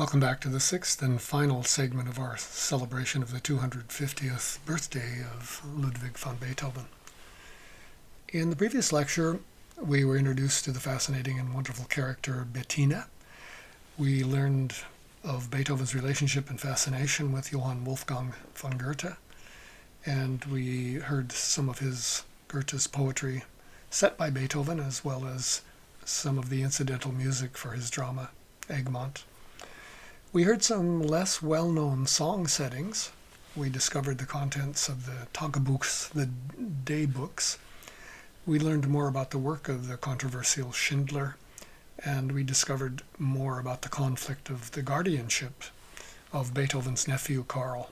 Welcome back to the sixth and final segment of our celebration of the 250th birthday of Ludwig van Beethoven. In the previous lecture, we were introduced to the fascinating and wonderful character Bettina. We learned of Beethoven's relationship and fascination with Johann Wolfgang von Goethe, and we heard some of Goethe's poetry set by Beethoven, as well as some of the incidental music for his drama Egmont. We heard some less well-known song settings. We discovered the contents of the Tagebuchs, the day books. We learned more about the work of the controversial Schindler, and we discovered more about the conflict of the guardianship of Beethoven's nephew Karl.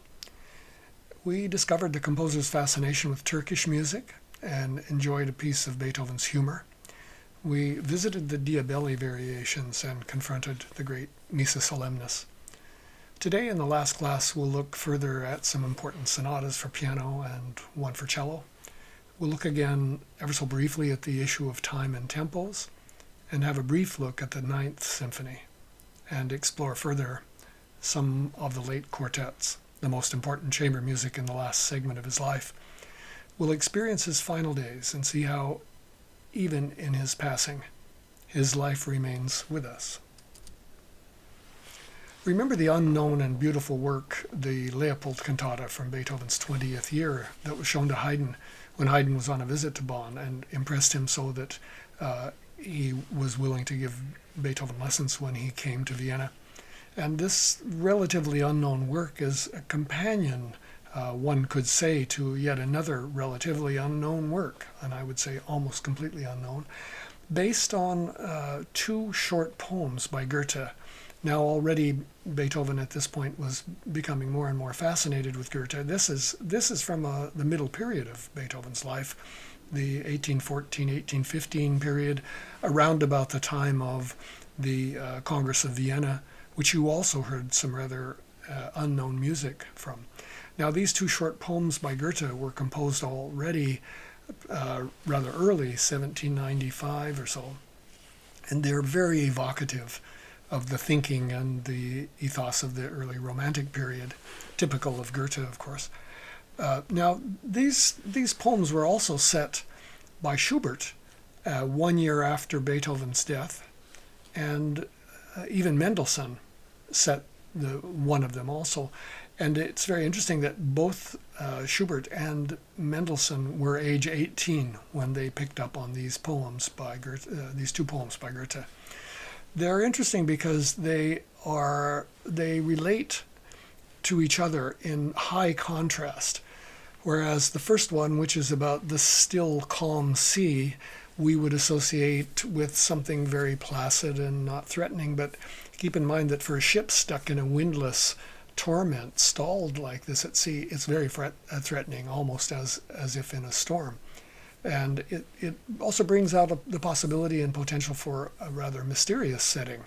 We discovered the composer's fascination with Turkish music and enjoyed a piece of Beethoven's humor. We visited the Diabelli variations and confronted the great Missa Solemnis. Today, in the last class, we'll look further at some important sonatas for piano and one for cello. We'll look again, ever so briefly, at the issue of time and tempos, and have a brief look at the Ninth Symphony, and explore further some of the late quartets, the most important chamber music in the last segment of his life. We'll experience his final days and see how, even in his passing, his life remains with us. Remember the unknown and beautiful work, the Leopold cantata from Beethoven's 20th year, that was shown to Haydn when Haydn was on a visit to Bonn, and impressed him so that he was willing to give Beethoven lessons when he came to Vienna. And this relatively unknown work is a companion, one could say, to yet another relatively unknown work, and I would say almost completely unknown, based on two short poems by Goethe. Now already Beethoven at this point was becoming more and more fascinated with Goethe. This is from the middle period of Beethoven's life, the 1814-1815 period, around about the time of the Congress of Vienna, which you also heard some rather unknown music from. Now these two short poems by Goethe were composed already rather early, 1795 or so, and they're very evocative of the thinking and the ethos of the early Romantic period, typical of Goethe, of course. Now, these poems were also set by Schubert 1 year after Beethoven's death, and even Mendelssohn set one of them also. And it's very interesting that both Schubert and Mendelssohn were age 18 when they picked up on these poems by Goethe, these two poems by Goethe. They're interesting because they relate to each other in high contrast, whereas the first one, which is about the still calm sea, we would associate with something very placid and not threatening. But keep in mind that for a ship stuck in a windless torment, stalled like this at sea, it's very threatening, almost as if in a storm. And it also brings out the possibility and potential for a rather mysterious setting.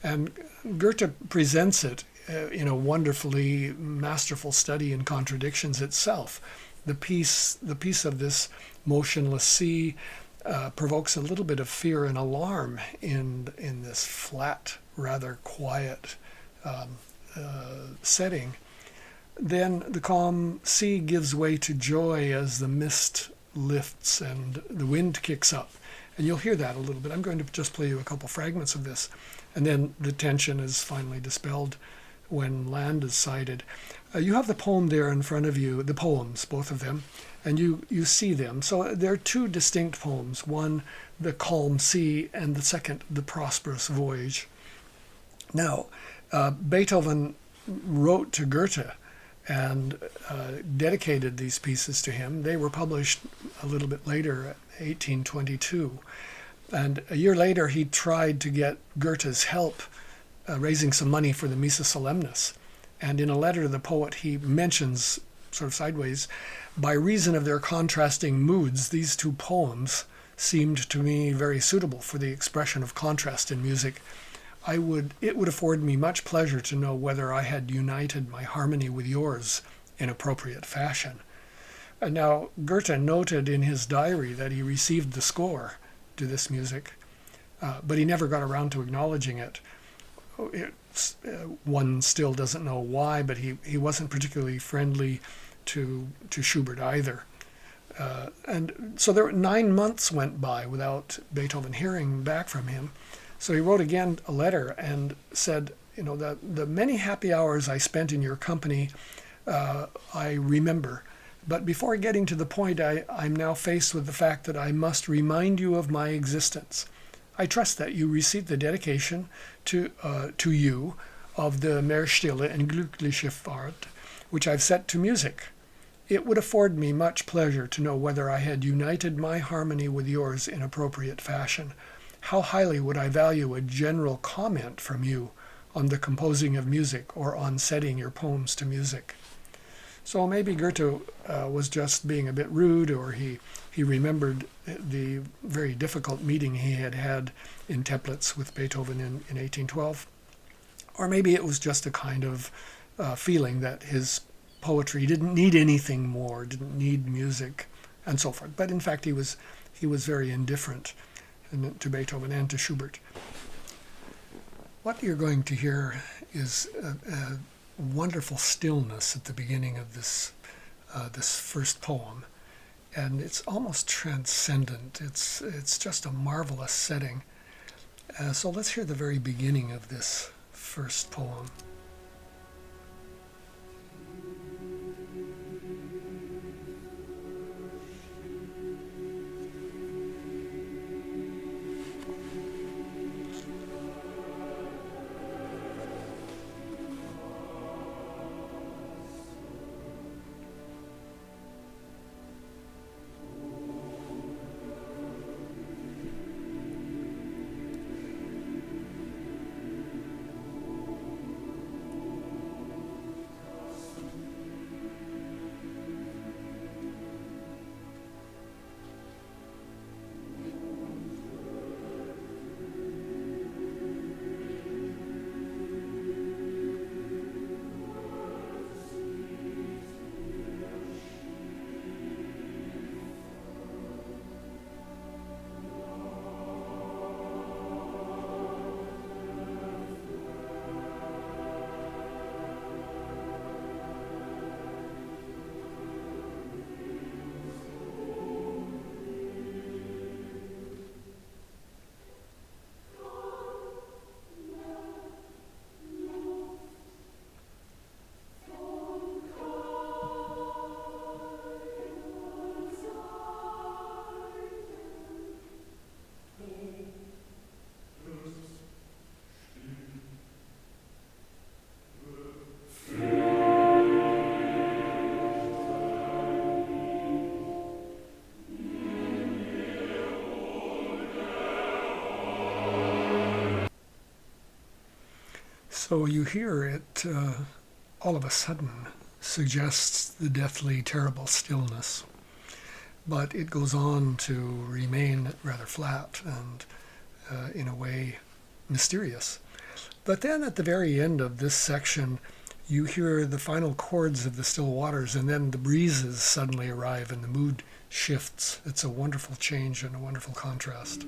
And Goethe presents it in a wonderfully masterful study in contradictions itself. The piece of this motionless sea provokes a little bit of fear and alarm in this flat, rather quiet setting. Then the calm sea gives way to joy as the mist lifts and the wind kicks up. And you'll hear that a little bit. I'm going to just play you a couple fragments of this. And then the tension is finally dispelled when land is sighted. You have the poem there in front of you, the poems, both of them, and you see them. So there are two distinct poems. One, The Calm Sea, and the second, The Prosperous Voyage. Now, Beethoven wrote to Goethe and dedicated these pieces to him. They were published a little bit later, 1822. And a year later, he tried to get Goethe's help raising some money for the Missa Solemnis. And in a letter to the poet, he mentions, sort of sideways, by reason of their contrasting moods, these two poems seemed to me very suitable for the expression of contrast in music. It would afford me much pleasure to know whether I had united my harmony with yours in appropriate fashion. And now, Goethe noted in his diary that he received the score to this music, but he never got around to acknowledging it. one still doesn't know why, but he wasn't particularly friendly to Schubert either. And so 9 months went by without Beethoven hearing back from him. So he wrote again a letter and said, the many happy hours I spent in your company, I remember. But before getting to the point, I'm now faced with the fact that I must remind you of my existence. I trust that you received the dedication to you of the Mehr Stille and Glückliche Fahrt, which I've set to music. It would afford me much pleasure to know whether I had united my harmony with yours in appropriate fashion. How highly would I value a general comment from you on the composing of music or on setting your poems to music. So maybe Goethe was just being a bit rude, or he remembered the very difficult meeting he had in Teplitz with Beethoven in 1812. Or maybe it was just a kind of feeling that his poetry didn't need anything more, didn't need music, and so forth. But in fact, he was very indifferent to Beethoven and to Schubert. What you're going to hear is a wonderful stillness at the beginning of this first poem, and it's almost transcendent. It's just a marvelous setting. So let's hear the very beginning of this first poem. So you hear it all of a sudden suggests the deathly, terrible stillness, but it goes on to remain rather flat and, in a way, mysterious. But then at the very end of this section, you hear the final chords of the Still Waters, and then the breezes suddenly arrive and the mood shifts. It's a wonderful change and a wonderful contrast.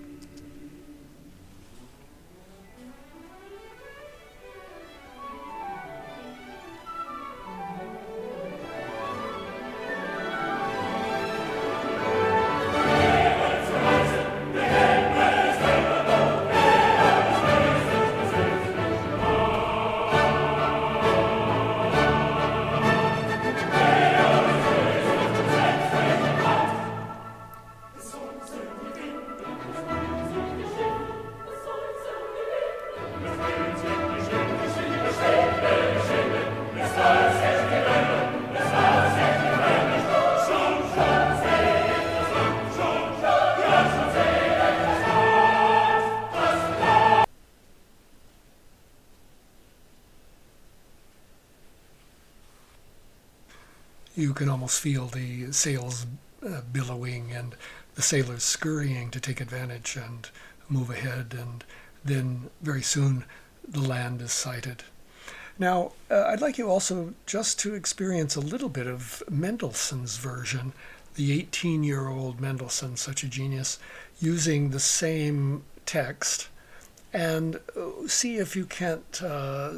You can almost feel the sails billowing and the sailors scurrying to take advantage and move ahead, and then very soon the land is sighted. Now, I'd like you also just to experience a little bit of Mendelssohn's version, the 18-year-old Mendelssohn, such a genius, using the same text and see if you can't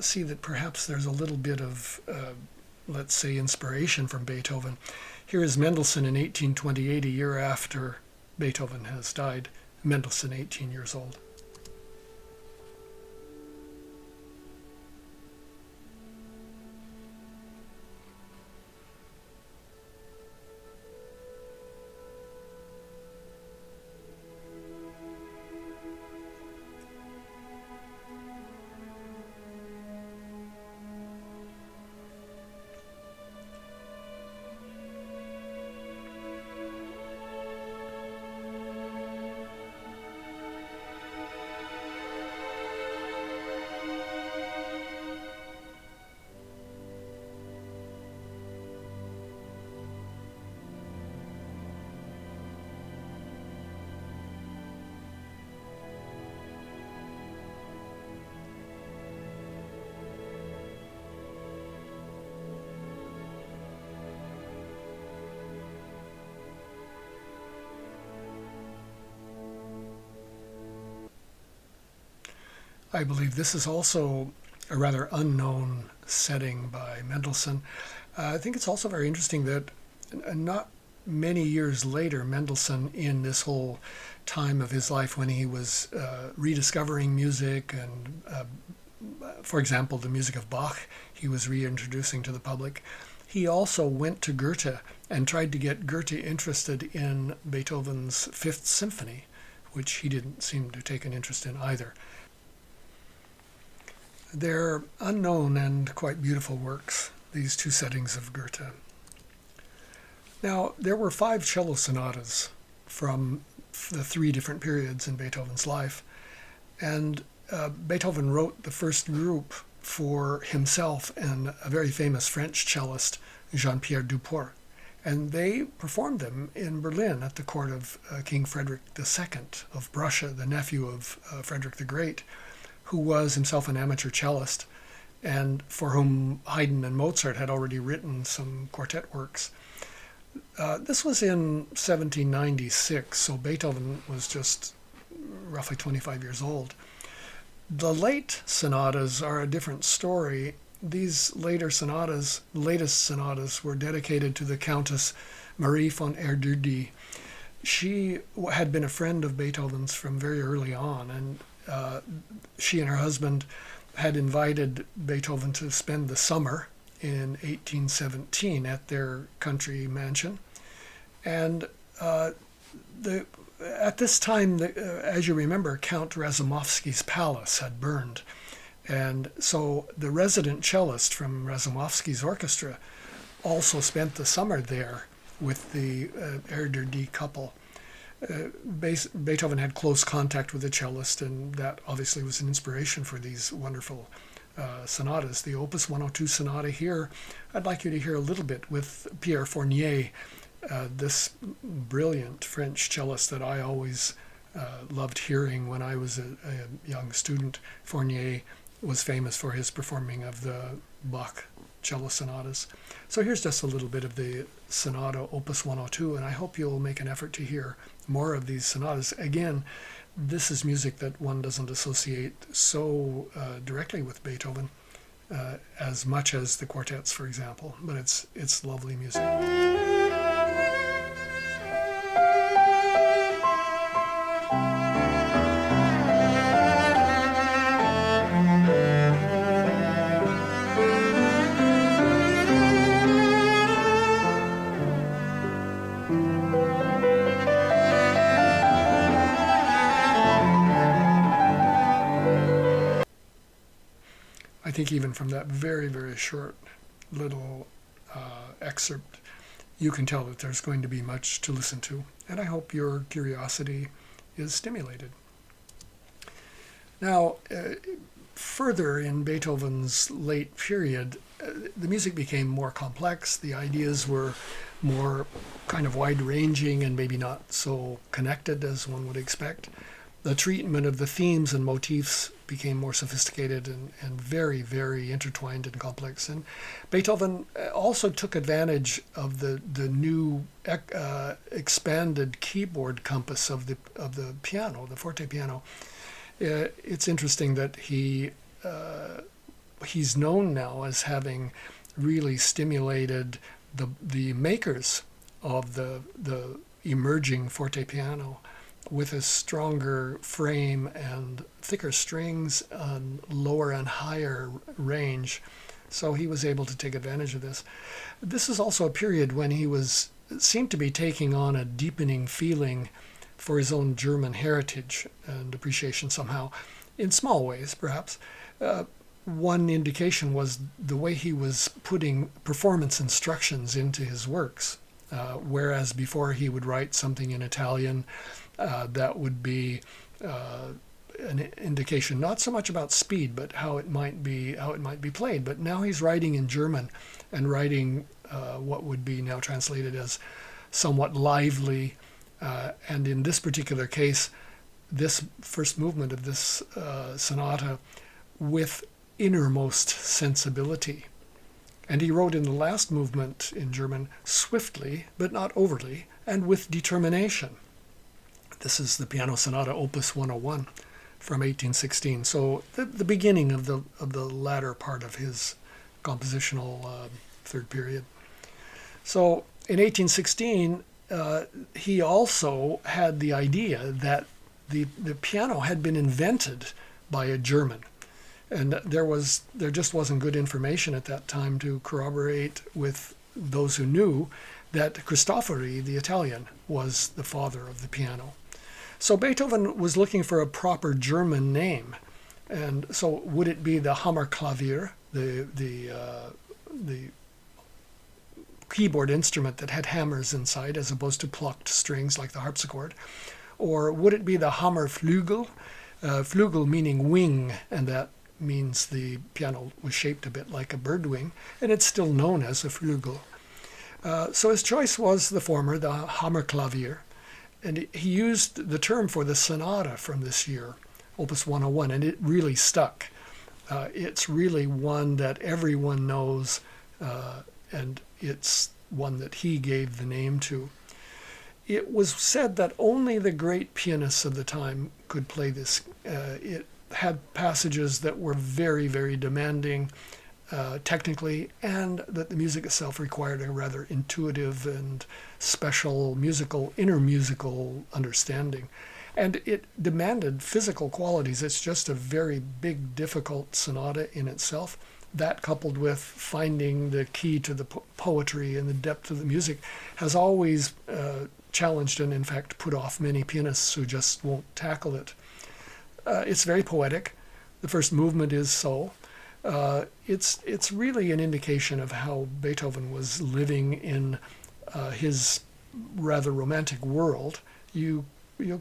see that perhaps there's a little bit of, let's say, inspiration from Beethoven. Here is Mendelssohn in 1828, a year after Beethoven has died. Mendelssohn, 18 years old. I believe this is also a rather unknown setting by Mendelssohn. I think it's also very interesting that not many years later, Mendelssohn, in this whole time of his life when he was rediscovering music and, for example, the music of Bach, he was reintroducing to the public. He also went to Goethe and tried to get Goethe interested in Beethoven's Fifth Symphony, which he didn't seem to take an interest in either. They're unknown and quite beautiful works, these two settings of Goethe. Now, there were 5 cello sonatas from the 3 different periods in Beethoven's life, and Beethoven wrote the first group for himself and a very famous French cellist, Jean-Pierre Duport, and they performed them in Berlin at the court of King Frederick II of Prussia, the nephew of Frederick the Great, who was himself an amateur cellist, and for whom Haydn and Mozart had already written some quartet works. This was in 1796, so Beethoven was just roughly 25 years old. The late sonatas are a different story. These latest sonatas were dedicated to the Countess Marie von Erdődy. She had been a friend of Beethoven's from very early on, and she and her husband had invited Beethoven to spend the summer in 1817 at their country mansion. And at this time, as you remember, Count Razumovsky's palace had burned. And so the resident cellist from Razumovsky's orchestra also spent the summer there with the Erdődy couple. Beethoven had close contact with the cellist, and that obviously was an inspiration for these wonderful sonatas. The Opus 102 sonata here, I'd like you to hear a little bit with Pierre Fournier, this brilliant French cellist that I always loved hearing when I was a young student. Fournier was famous for his performing of the Bach cello sonatas. So here's just a little bit of the Sonata Opus 102, and I hope you'll make an effort to hear more of these sonatas. Again, this is music that one doesn't associate so directly with Beethoven as much as the quartets, for example, but it's lovely music. I think even from that very, very short little excerpt, you can tell that there's going to be much to listen to, and I hope your curiosity is stimulated. Now, further in Beethoven's late period, the music became more complex. The ideas were more kind of wide-ranging and maybe not so connected as one would expect. The treatment of the themes and motifs became more sophisticated and very, very intertwined and complex. And Beethoven also took advantage of the new expanded keyboard compass of the piano, the forte piano, It's interesting that he's known now as having really stimulated the makers of the emerging forte piano with a stronger frame and thicker strings and lower and higher range. So he was able to take advantage of this. This is also a period when he seemed to be taking on a deepening feeling for his own German heritage and appreciation somehow, in small ways perhaps. One indication was the way he was putting performance instructions into his works. Whereas before he would write something in Italian that would be an indication not so much about speed, but how it might be played. But now he's writing in German and writing what would be now translated as somewhat lively. And in this particular case, this first movement of this sonata with innermost sensibility. And he wrote in the last movement in German, swiftly, but not overly, and with determination. This is the Piano Sonata Opus 101 from 1816. So the beginning of the latter part of his compositional third period. So in 1816, he also had the idea that the piano had been invented by a German. And there just wasn't good information at that time to corroborate with those who knew that Cristofori, the Italian, was the father of the piano. So Beethoven was looking for a proper German name. And so would it be the Hammerklavier, the keyboard instrument that had hammers inside as opposed to plucked strings like the harpsichord? Or would it be the Hammerflügel, flügel meaning wing, and that means the piano was shaped a bit like a bird wing, and it's still known as a Flügel. So his choice was the former, the Hammerklavier, and he used the term for the sonata from this year, Opus 101, and it really stuck. It's really one that everyone knows, and it's one that he gave the name to. It was said that only the great pianists of the time could play this. It had passages that were very, very demanding technically, and that the music itself required a rather intuitive and special inner musical understanding. And it demanded physical qualities. It's just a very big, difficult sonata in itself. That, coupled with finding the key to the poetry and the depth of the music, has always challenged and, in fact, put off many pianists who just won't tackle it. It's very poetic. The first movement is so. It's really an indication of how Beethoven was living in his rather romantic world. You'll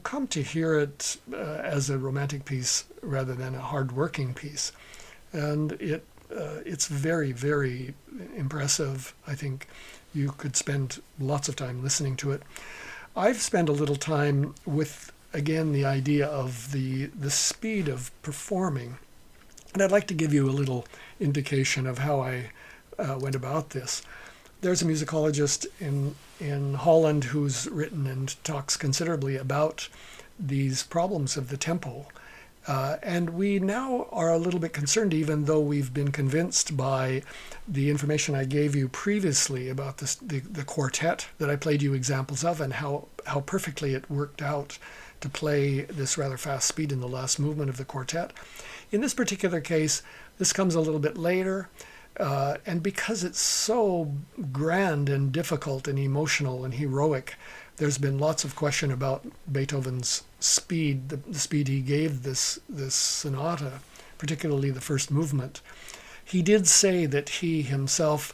come to hear it as a romantic piece rather than a hard-working piece. And it's very, very impressive. I think you could spend lots of time listening to it. I've spent a little time with, again, the idea of the speed of performing. And I'd like to give you a little indication of how I went about this. There's a musicologist in Holland who's written and talks considerably about these problems of the tempo. And we now are a little bit concerned, even though we've been convinced by the information I gave you previously about the quartet that I played you examples of, and how perfectly it worked out to play this rather fast speed in the last movement of the quartet. In this particular case, this comes a little bit later, and because it's so grand and difficult and emotional and heroic, there's been lots of question about Beethoven's speed, the speed he gave this sonata, particularly the first movement. He did say that he himself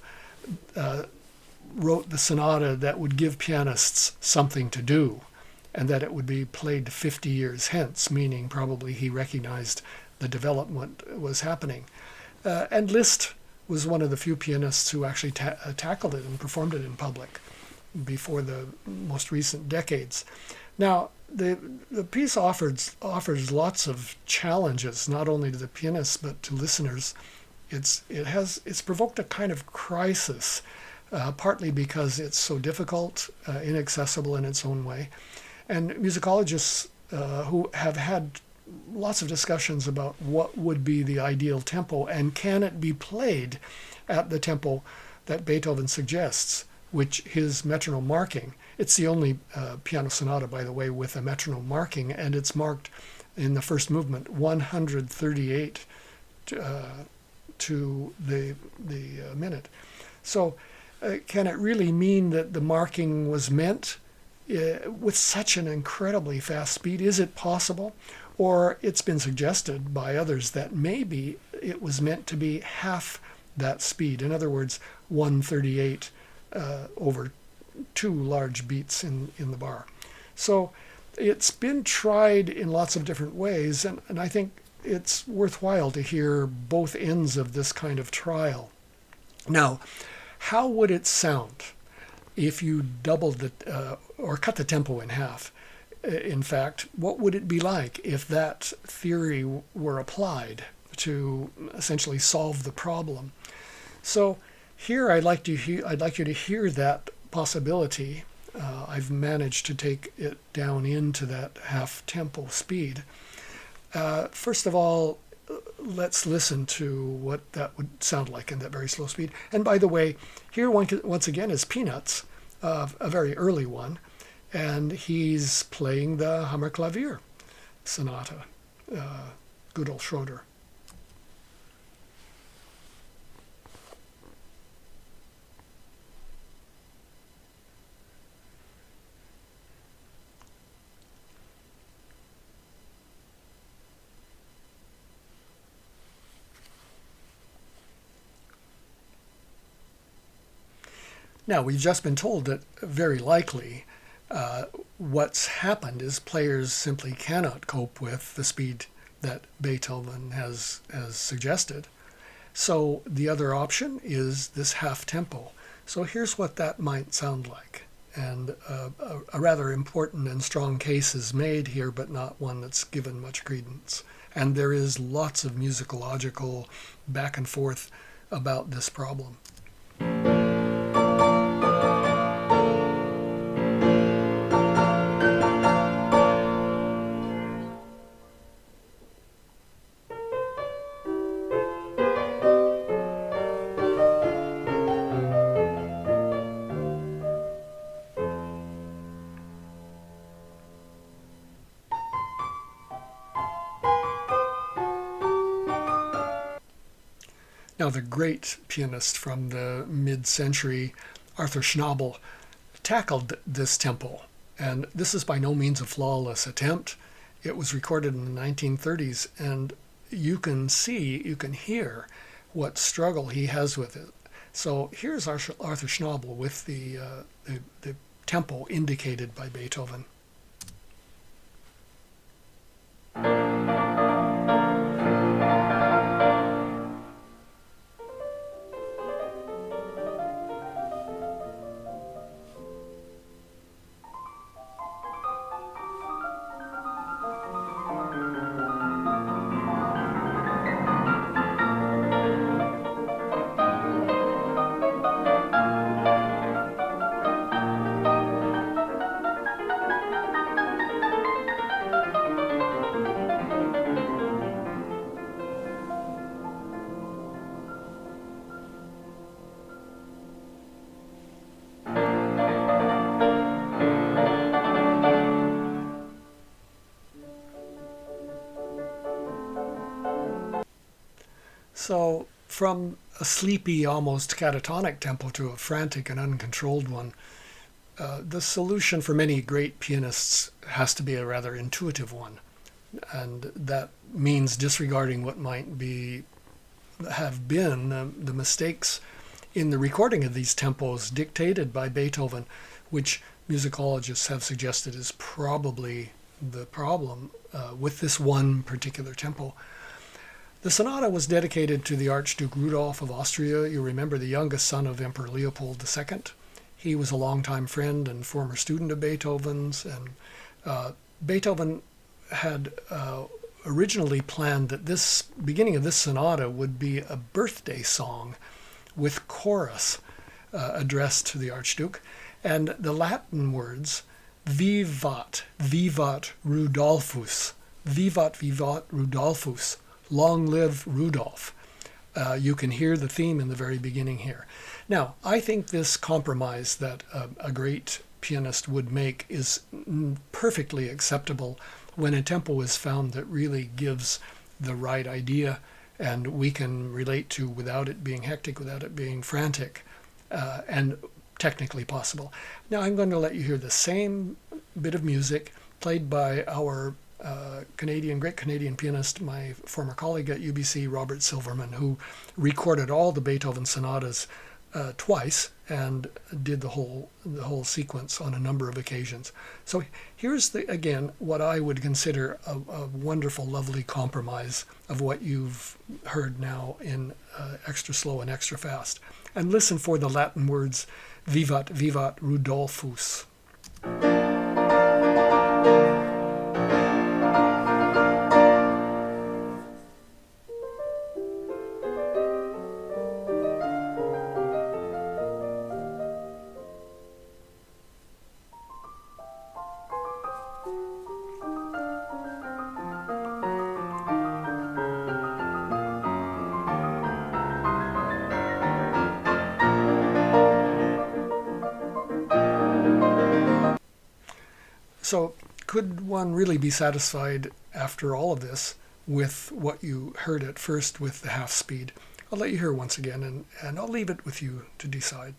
wrote the sonata that would give pianists something to do, and that it would be played 50 years hence, meaning probably he recognized the development was happening. And Liszt was one of the few pianists who actually tackled it and performed it in public before the most recent decades. Now, the piece offers lots of challenges, not only to the pianists but to listeners. It's provoked a kind of crisis, partly because it's so difficult, inaccessible in its own way. And musicologists who have had lots of discussions about what would be the ideal tempo and can it be played at the tempo that Beethoven suggests, which his metronome marking. It's the only piano sonata, by the way, with a metronome marking, and it's marked in the first movement 138 to the minute. So can it really mean that the marking was meant with such an incredibly fast speed? Is it possible? Or it's been suggested by others that maybe it was meant to be half that speed. In other words, 138 over two large beats in the bar. So it's been tried in lots of different ways, and I think it's worthwhile to hear both ends of this kind of trial. Now, how would it sound if you doubled or cut the tempo in half? In fact, what would it be like if that theory were applied to essentially solve the problem? So here I'd like you to hear that possibility. I've managed to take it down into that half tempo speed. First of all, let's listen to what that would sound like in that very slow speed. And by the way, here once again is Peanuts, a very early one, and he's playing the Hammerklavier sonata, good old Schroeder. Now, we've just been told that very likely what's happened is players simply cannot cope with the speed that Beethoven has suggested. So the other option is this half tempo. So here's what that might sound like. And a rather important and strong case is made here, but not one that's given much credence. And there is lots of musicological back and forth about this problem. Now, the great pianist from the mid-century, Arthur Schnabel, tackled this tempo, and this is by no means a flawless attempt. It was recorded in the 1930s, and you can hear what struggle he has with it. So here's Arthur Schnabel with the tempo indicated by Beethoven. So from a sleepy, almost catatonic tempo to a frantic and uncontrolled one, the solution for many great pianists has to be a rather intuitive one. And that means disregarding what might have been the mistakes in the recording of these tempos dictated by Beethoven, which musicologists have suggested is probably the problem with this one particular tempo. The sonata was dedicated to the Archduke Rudolph of Austria. You remember, the youngest son of Emperor Leopold II. He was a longtime friend and former student of Beethoven's, and Beethoven had originally planned that this beginning of this sonata would be a birthday song with chorus addressed to the Archduke, and the Latin words vivat Rudolphus Vivat vivat Rudolphus, long live Rudolph. You can hear the theme in the very beginning here. Now, I think this compromise that a great pianist would make is perfectly acceptable when a tempo is found that really gives the right idea and we can relate to without it being hectic, without it being frantic, and technically possible. Now I'm going to let you hear the same bit of music played by our great Canadian pianist, my former colleague at UBC, Robert Silverman, who recorded all the Beethoven sonatas twice and did the whole sequence on a number of occasions. So here's again what I would consider a wonderful, lovely compromise of what you've heard now in extra slow and extra fast. And listen for the Latin words Vivat vivat Rudolphus. So could one really be satisfied after all of this with what you heard at first with the half speed? I'll let you hear once again, and I'll leave it with you to decide.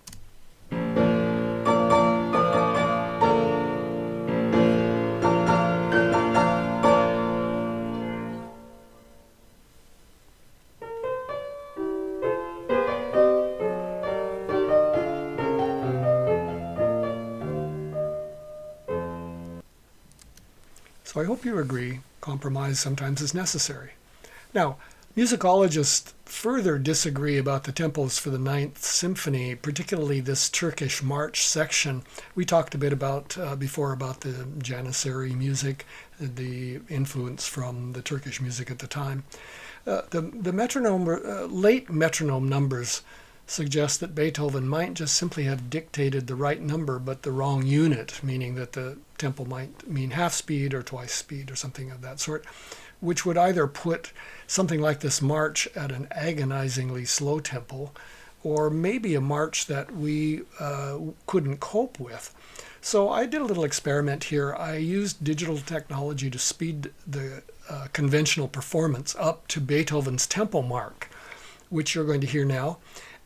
So I hope you agree, compromise sometimes is necessary. Now, musicologists further disagree about the tempos for the Ninth Symphony, particularly this Turkish march section. We talked a bit about before about the Janissary music, the influence from the Turkish music at the time. The metronome, late metronome numbers suggest that Beethoven might just simply have dictated the right number but the wrong unit, meaning that the tempo might mean half speed or twice speed or something of that sort, which would either put something like this march at an agonizingly slow tempo or maybe a march that we couldn't cope with. So I did a little experiment here. I used digital technology to speed the conventional performance up to Beethoven's tempo mark, which you're going to hear now.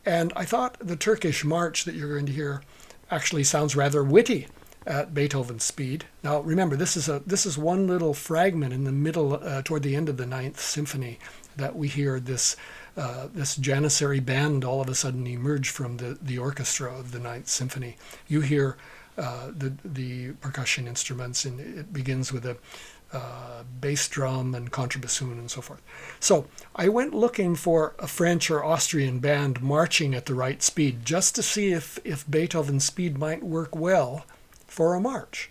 And I thought the Turkish march that you're going to hear actually sounds rather witty at Beethoven's speed. Now remember, this is one little fragment in the middle, toward the end of the Ninth Symphony, that we hear this Janissary band all of a sudden emerge from the orchestra of the Ninth Symphony. You hear the percussion instruments, and it begins with a bass drum and contrabassoon and so forth. So I went looking for a French or Austrian band marching at the right speed just to see if Beethoven's speed might work well for a march.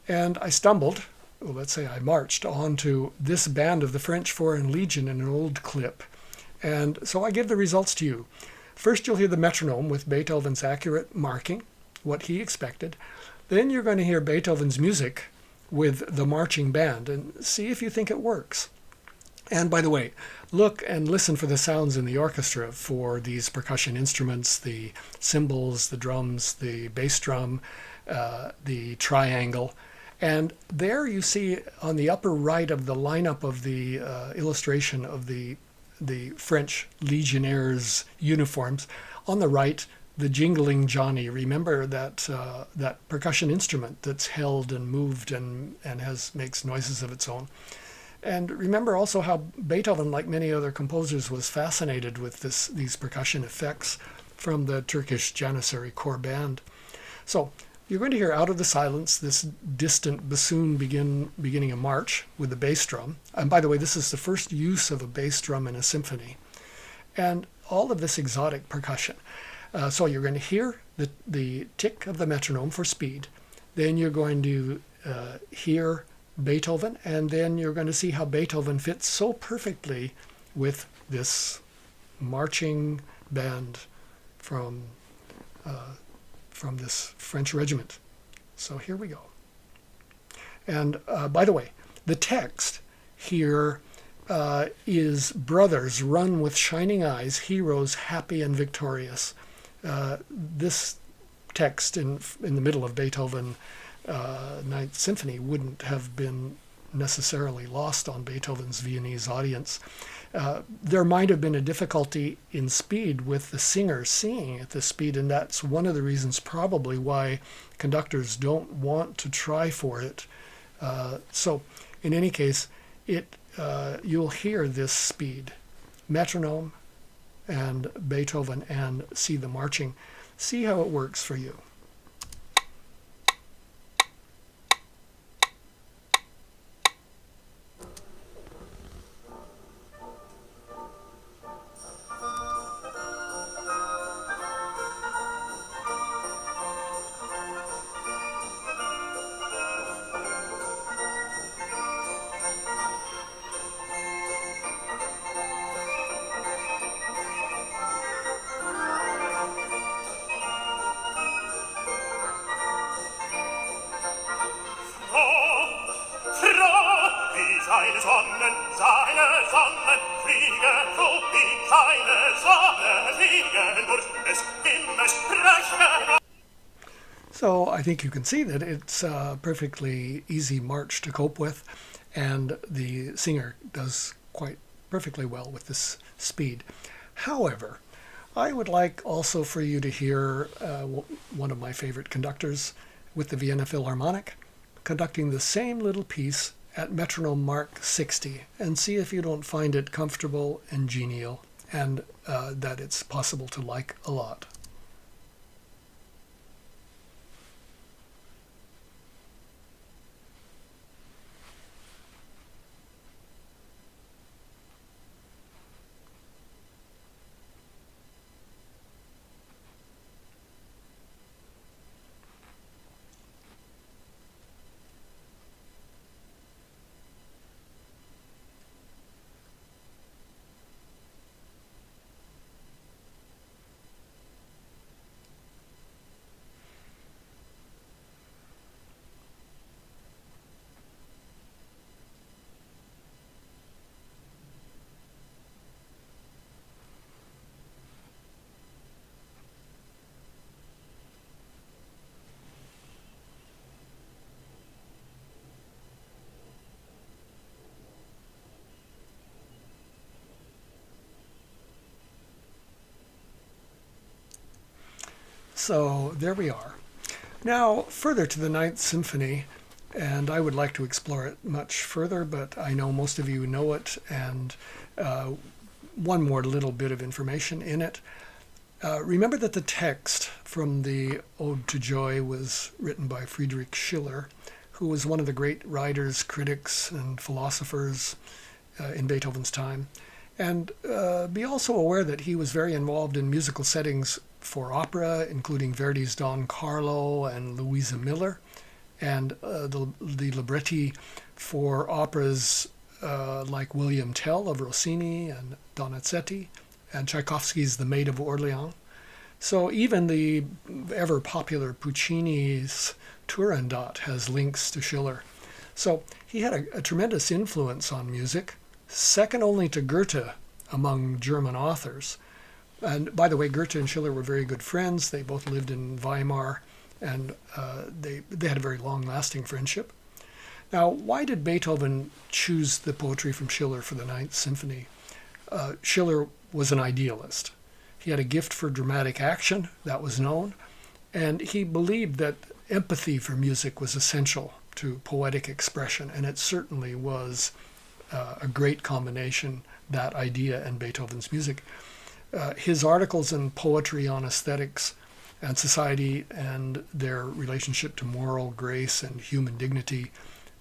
And I stumbled, well, let's say I marched onto this band of the French Foreign Legion in an old clip. And so I give the results to you. First you'll hear the metronome with Beethoven's accurate marking, what he expected. Then you're going to hear Beethoven's music with the marching band and see if you think it works. And by the way, look and listen for the sounds in the orchestra for these percussion instruments, the cymbals, the drums, the bass drum, the triangle. And there you see on the upper right of the lineup of the illustration of the French legionnaires' uniforms, on the right, the jingling Johnny. Remember that percussion instrument that's held and moved and makes noises of its own. And remember also how Beethoven, like many other composers, was fascinated with these percussion effects from the Turkish Janissary corps band. So you're going to hear out of the silence this distant bassoon beginning a march with the bass drum. And by the way, this is the first use of a bass drum in a symphony. And all of this exotic percussion. So you're going to hear the tick of the metronome for speed. Then you're going to hear Beethoven, and then you're going to see how Beethoven fits so perfectly with this marching band from this French regiment. So here we go. And by the way, the text here is brothers run with shining eyes, heroes happy and victorious. This text in the middle of Beethoven Ninth Symphony wouldn't have been necessarily lost on Beethoven's Viennese audience. There might have been a difficulty in speed with the singer singing at this speed, and that's one of the reasons probably why conductors don't want to try for it. So in any case, you'll hear this speed, metronome and Beethoven, and see the marching. See how it works for you. So I think you can see that it's a perfectly easy march to cope with, and the singer does quite perfectly well with this speed. However, I would like also for you to hear one of my favorite conductors with the Vienna Philharmonic conducting the same little piece at metronome mark 60, and see if you don't find it comfortable and genial, and that it's possible to like a lot. So there we are. Now further to the Ninth Symphony, and I would like to explore it much further, but I know most of you know it, and one more little bit of information in it. Remember that the text from the Ode to Joy was written by Friedrich Schiller, who was one of the great writers, critics, and philosophers in Beethoven's time. And be also aware that he was very involved in musical settings for opera, including Verdi's Don Carlo and Louisa Miller, and the libretti for operas like William Tell of Rossini and Donizetti, and Tchaikovsky's The Maid of Orleans. So even the ever-popular Puccini's Turandot has links to Schiller. So he had a tremendous influence on music, second only to Goethe among German authors. And by the way, Goethe and Schiller were very good friends. They both lived in Weimar, and they had a very long-lasting friendship. Now, why did Beethoven choose the poetry from Schiller for the Ninth Symphony? Schiller was an idealist. He had a gift for dramatic action, that was known, and he believed that empathy for music was essential to poetic expression, and it certainly was a great combination, that idea and Beethoven's music. His articles in Poetry on Aesthetics and Society and their relationship to moral grace and human dignity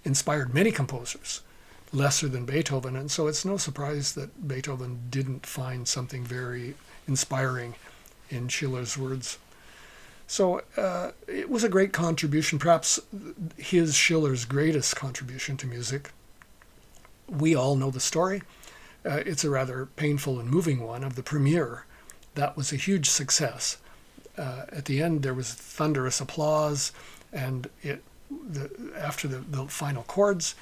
inspired many composers, lesser than Beethoven, and so it's no surprise that Beethoven didn't find something very inspiring in Schiller's words. So it was a great contribution, perhaps Schiller's greatest contribution to music. We all know the story. It's a rather painful and moving one of the premiere. That was a huge success. At the end, there was thunderous applause, and after the final chords,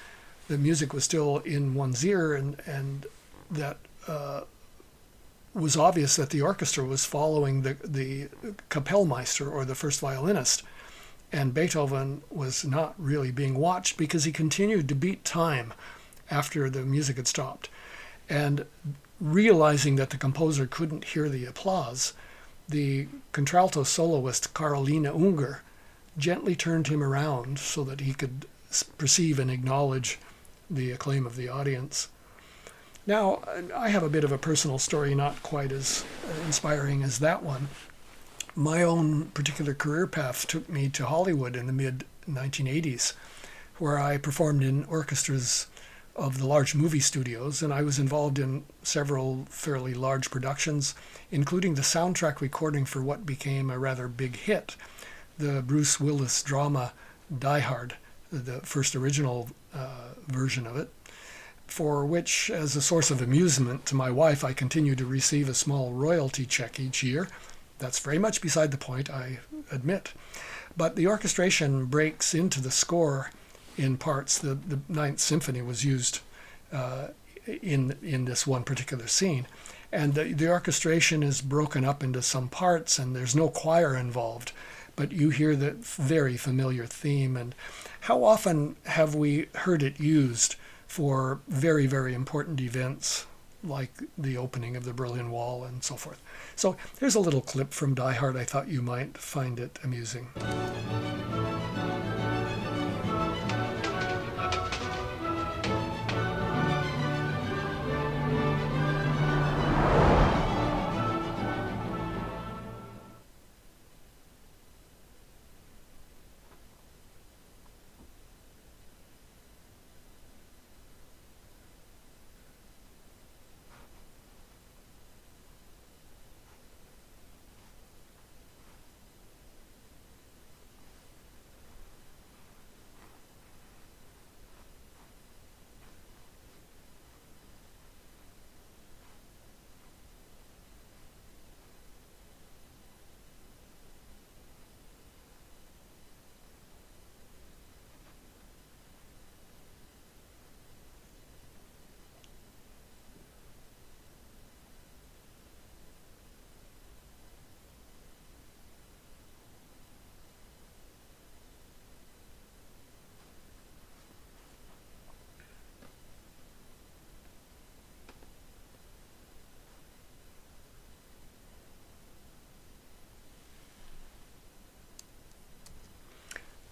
the music was still in one's ear, and that was obvious that the orchestra was following the Kapellmeister, or the first violinist, and Beethoven was not really being watched because he continued to beat time after the music had stopped. And realizing that the composer couldn't hear the applause, the contralto soloist Carolina Unger gently turned him around so that he could perceive and acknowledge the acclaim of the audience. Now, I have a bit of a personal story, not quite as inspiring as that one. My own particular career path took me to Hollywood in the mid-1980s, where I performed in orchestras of the large movie studios, and I was involved in several fairly large productions, including the soundtrack recording for what became a rather big hit, the Bruce Willis drama Die Hard, the first original version of it, for which, as a source of amusement to my wife, I continue to receive a small royalty check each year. That's very much beside the point, I admit. But the orchestration breaks into the score in parts. The Ninth Symphony was used in this one particular scene. And the orchestration is broken up into some parts, and there's no choir involved. But you hear the very familiar theme. And how often have we heard it used for very, very important events like the opening of the Berlin Wall and so forth? So here's a little clip from Die Hard. I thought you might find it amusing.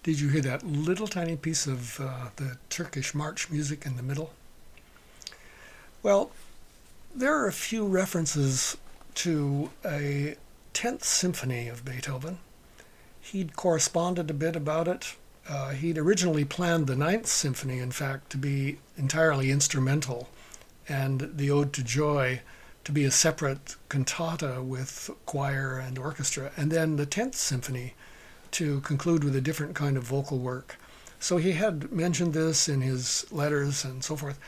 Did you hear that little tiny piece of the Turkish march music in the middle? Well, there are a few references to a 10th Symphony of Beethoven. He'd corresponded a bit about it. He'd originally planned the Ninth Symphony, in fact, to be entirely instrumental, and the Ode to Joy to be a separate cantata with choir and orchestra, and then the 10th Symphony to conclude with a different kind of vocal work. So he had mentioned this in his letters and so forth.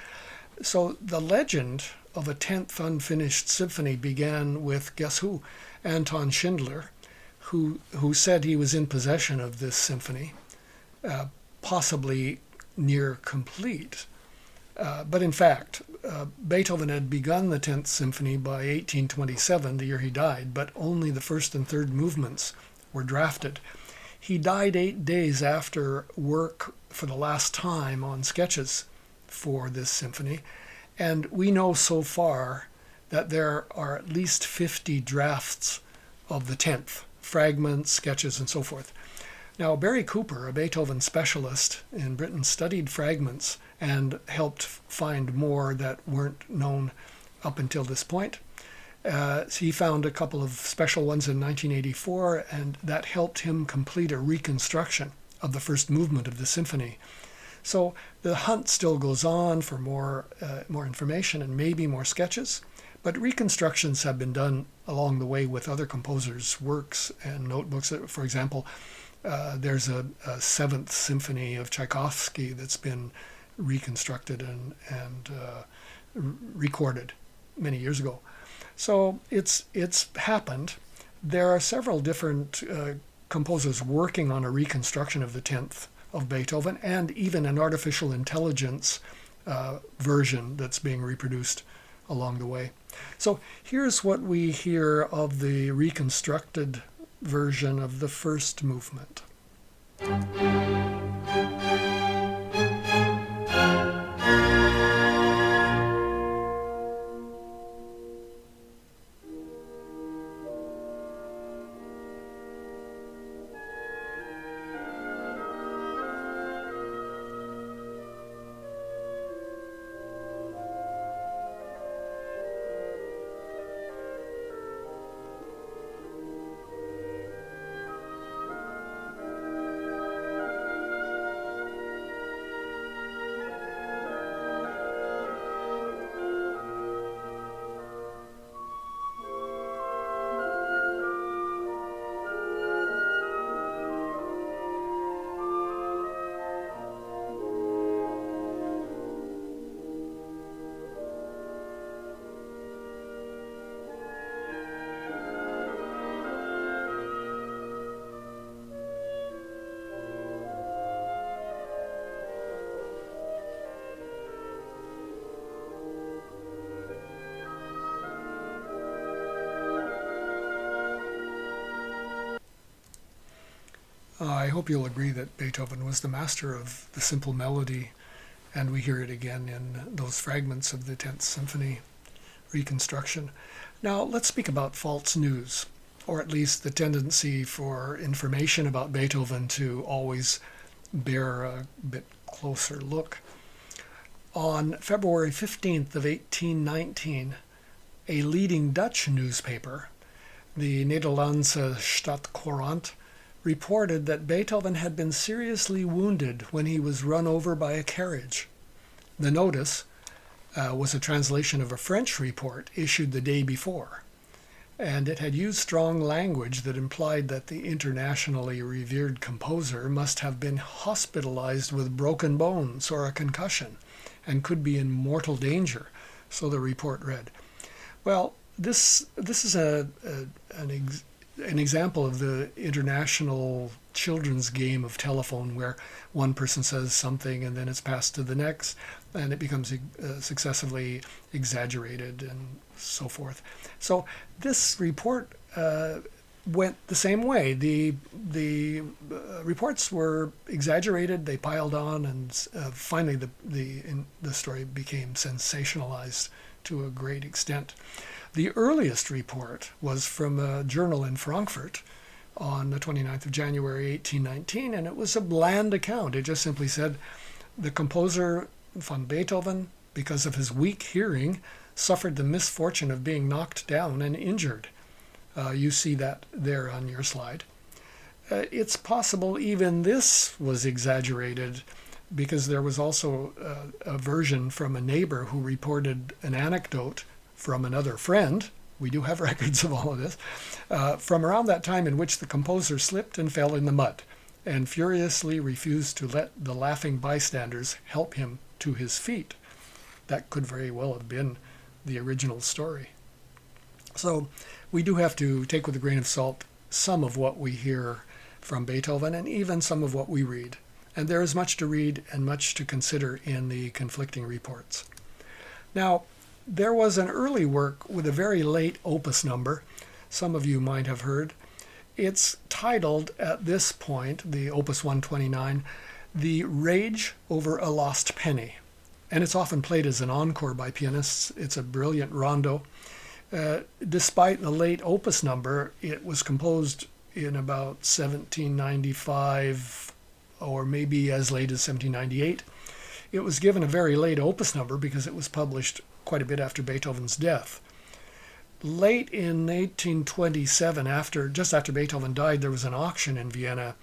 So the legend of a 10th unfinished symphony began with, guess who? Anton Schindler, who said he was in possession of this symphony, possibly near complete. But in fact, Beethoven had begun the 10th Symphony by 1827, the year he died, but only the first and third movements were drafted. He died 8 days after work for the last time on sketches for this symphony, and we know so far that there are at least 50 drafts of the 10th, fragments, sketches, and so forth. Now, Barry Cooper, a Beethoven specialist in Britain, studied fragments and helped find more that weren't known up until this point. He found a couple of special ones in 1984, and that helped him complete a reconstruction of the first movement of the symphony. So the hunt still goes on for more information and maybe more sketches, but reconstructions have been done along the way with other composers' works and notebooks. For example, there's a Seventh Symphony of Tchaikovsky that's been reconstructed and recorded many years ago. So it's happened. There are several different composers working on a reconstruction of the 10th of Beethoven, and even an artificial intelligence version that's being reproduced along the way. So here's what we hear of the reconstructed version of the first movement. I hope you'll agree that Beethoven was the master of the simple melody, and we hear it again in those fragments of the 10th Symphony reconstruction. Now, let's speak about false news, or at least the tendency for information about Beethoven to always bear a bit closer look. On February 15th of 1819, a leading Dutch newspaper, the Nederlandse Stadcourant, reported that Beethoven had been seriously wounded when he was run over by a carriage. The notice was a translation of a French report issued the day before, and it had used strong language that implied that the internationally revered composer must have been hospitalized with broken bones or a concussion and could be in mortal danger, so the report read. Well, this is an example of the international children's game of telephone, where one person says something and then it's passed to the next, and it becomes successively exaggerated and so forth. So this report went the same way. The reports were exaggerated, they piled on, and finally the story became sensationalized to a great extent. The earliest report was from a journal in Frankfurt on the 29th of January 1819, and it was a bland account. It just simply said, the composer von Beethoven, because of his weak hearing, suffered the misfortune of being knocked down and injured. You see that there on your slide. It's possible even this was exaggerated, because there was also a version from a neighbor who reported an anecdote from another friend, we do have records of all of this, from around that time, in which the composer slipped and fell in the mud and furiously refused to let the laughing bystanders help him to his feet. That could very well have been the original story. So we do have to take with a grain of salt some of what we hear from Beethoven, and even some of what we read. And there is much to read and much to consider in the conflicting reports. Now, there was an early work with a very late opus number, some of you might have heard. It's titled at this point, the opus 129, The Rage Over a Lost Penny. And it's often played as an encore by pianists. It's a brilliant rondo. Despite the late opus number, it was composed in about 1795 or maybe as late as 1798. It was given a very late opus number because it was published quite a bit after Beethoven's death. Late in 1827, just after Beethoven died, there was an auction in Vienna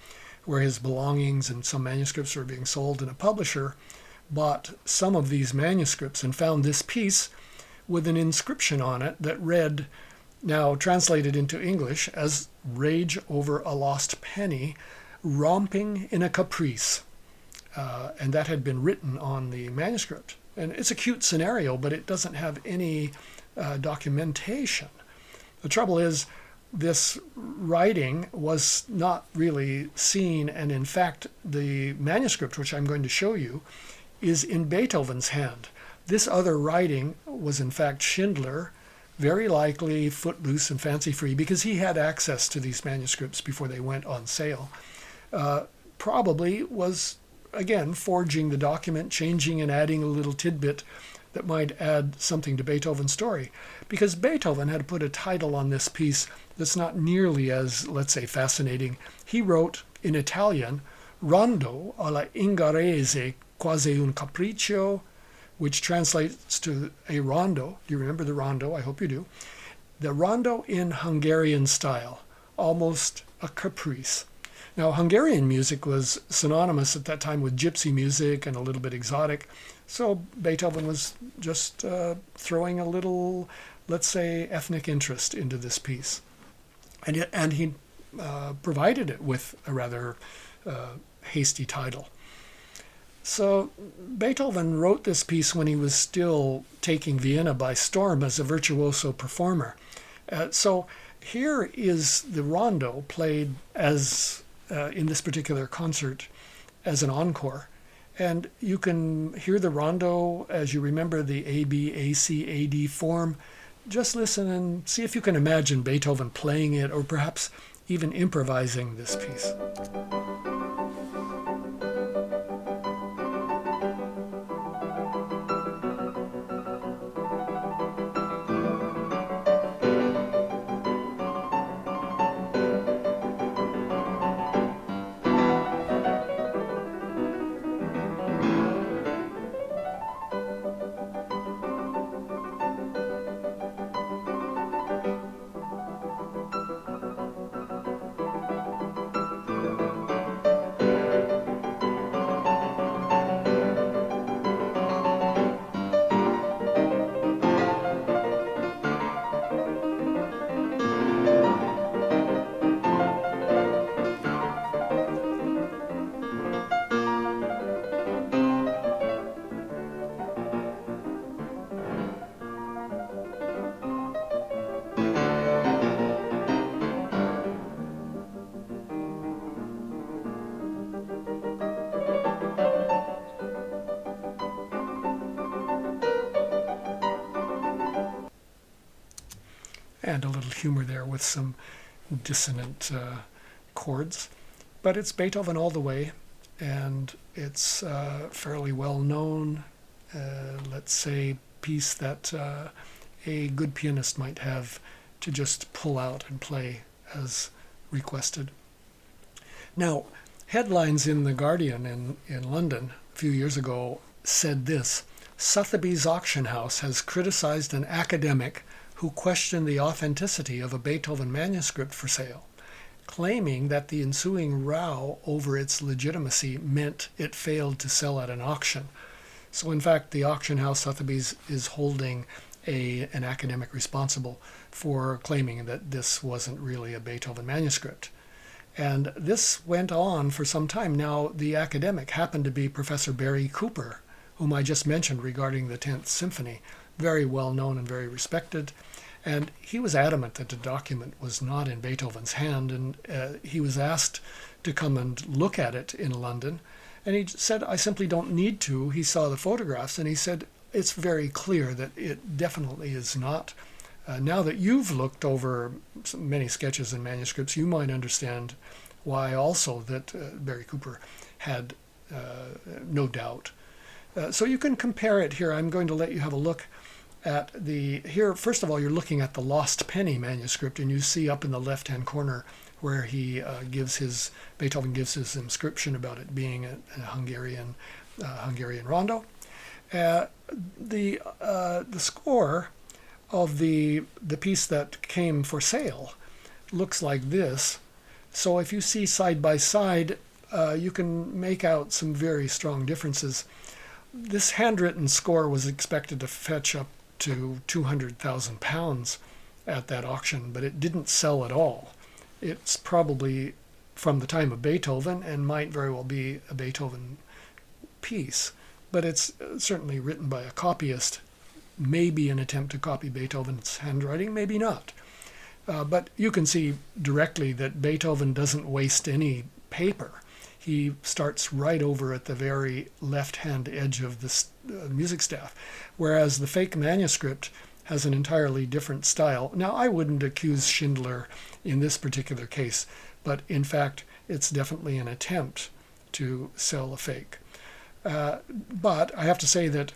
where his belongings and some manuscripts were being sold, and a publisher bought some of these manuscripts and found this piece with an inscription on it that read, now translated into English as Rage Over a Lost Penny, Romping in a Caprice. And that had been written on the manuscript. And it's a cute scenario, but it doesn't have any documentation. The trouble is, this writing was not really seen, and in fact, the manuscript, which I'm going to show you, is in Beethoven's hand. This other writing was in fact Schindler, very likely footloose and fancy-free because he had access to these manuscripts before they went on sale. Probably was, again, forging the document, changing and adding a little tidbit that might add something to Beethoven's story. Because Beethoven had put a title on this piece that's not nearly as, let's say, fascinating. He wrote in Italian, Rondo alla Ungherese quasi un capriccio, which translates to a rondo. Do you remember the rondo? I hope you do. The rondo in Hungarian style, almost a caprice. Now, Hungarian music was synonymous at that time with gypsy music and a little bit exotic, so Beethoven was just throwing a little, let's say, ethnic interest into this piece. And he provided it with a rather hasty title. So Beethoven wrote this piece when he was still taking Vienna by storm as a virtuoso performer. So here is the rondo played as in this particular concert as an encore. And you can hear the rondo as you remember the A, B, A, C, A, D form. Just listen and see if you can imagine Beethoven playing it or perhaps even improvising this piece. And a little humor there with some dissonant chords. But it's Beethoven all the way, and it's fairly well known, let's say, piece that a good pianist might have to just pull out and play as requested. Now, headlines in The Guardian in London a few years ago said this: Sotheby's auction house has criticized an academic who questioned the authenticity of a Beethoven manuscript for sale, claiming that the ensuing row over its legitimacy meant it failed to sell at an auction. So in fact, the auction house Sotheby's is holding an academic responsible for claiming that this wasn't really a Beethoven manuscript. And this went on for some time. Now, the academic happened to be Professor Barry Cooper, whom I just mentioned regarding the 10th Symphony, very well known and very respected. And he was adamant that the document was not in Beethoven's hand, and he was asked to come and look at it in London. And he said, I simply don't need to. He saw the photographs, and he said, it's very clear that it definitely is not. Now that you've looked over many sketches and manuscripts, you might understand why also that Barry Cooper had no doubt. So you can compare it here. I'm going to let you have a look at here. First of all, you're looking at the Lost Penny manuscript, and you see up in the left-hand corner where Beethoven gives his inscription about it being a Hungarian rondo. The score of the piece that came for sale looks like this. So if you see side by side, you can make out some very strong differences. This handwritten score was expected to fetch up to £200,000 at that auction, but it didn't sell at all. It's probably from the time of Beethoven and might very well be a Beethoven piece, but it's certainly written by a copyist, maybe an attempt to copy Beethoven's handwriting, maybe not. But you can see directly that Beethoven doesn't waste any paper. he starts right over at the very left-hand edge of the music staff, whereas the fake manuscript has an entirely different style. Now, I wouldn't accuse Schindler in this particular case, but in fact, it's definitely an attempt to sell a fake. But I have to say that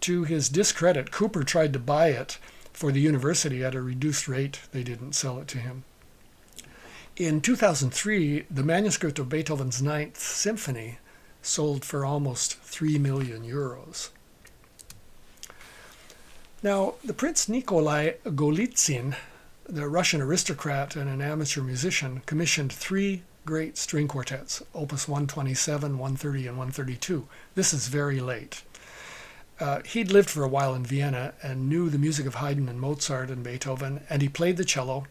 to his discredit, Cooper tried to buy it for the university at a reduced rate. They didn't sell it to him. In 2003, the manuscript of Beethoven's Ninth Symphony sold for almost 3 million euros. Now, the Prince Nikolai Golitsyn, the Russian aristocrat and an amateur musician, commissioned 3 great string quartets, Opus 127, 130, and 132. This is very late. He'd lived for a while in Vienna and knew the music of Haydn and Mozart and Beethoven, and he played the cello.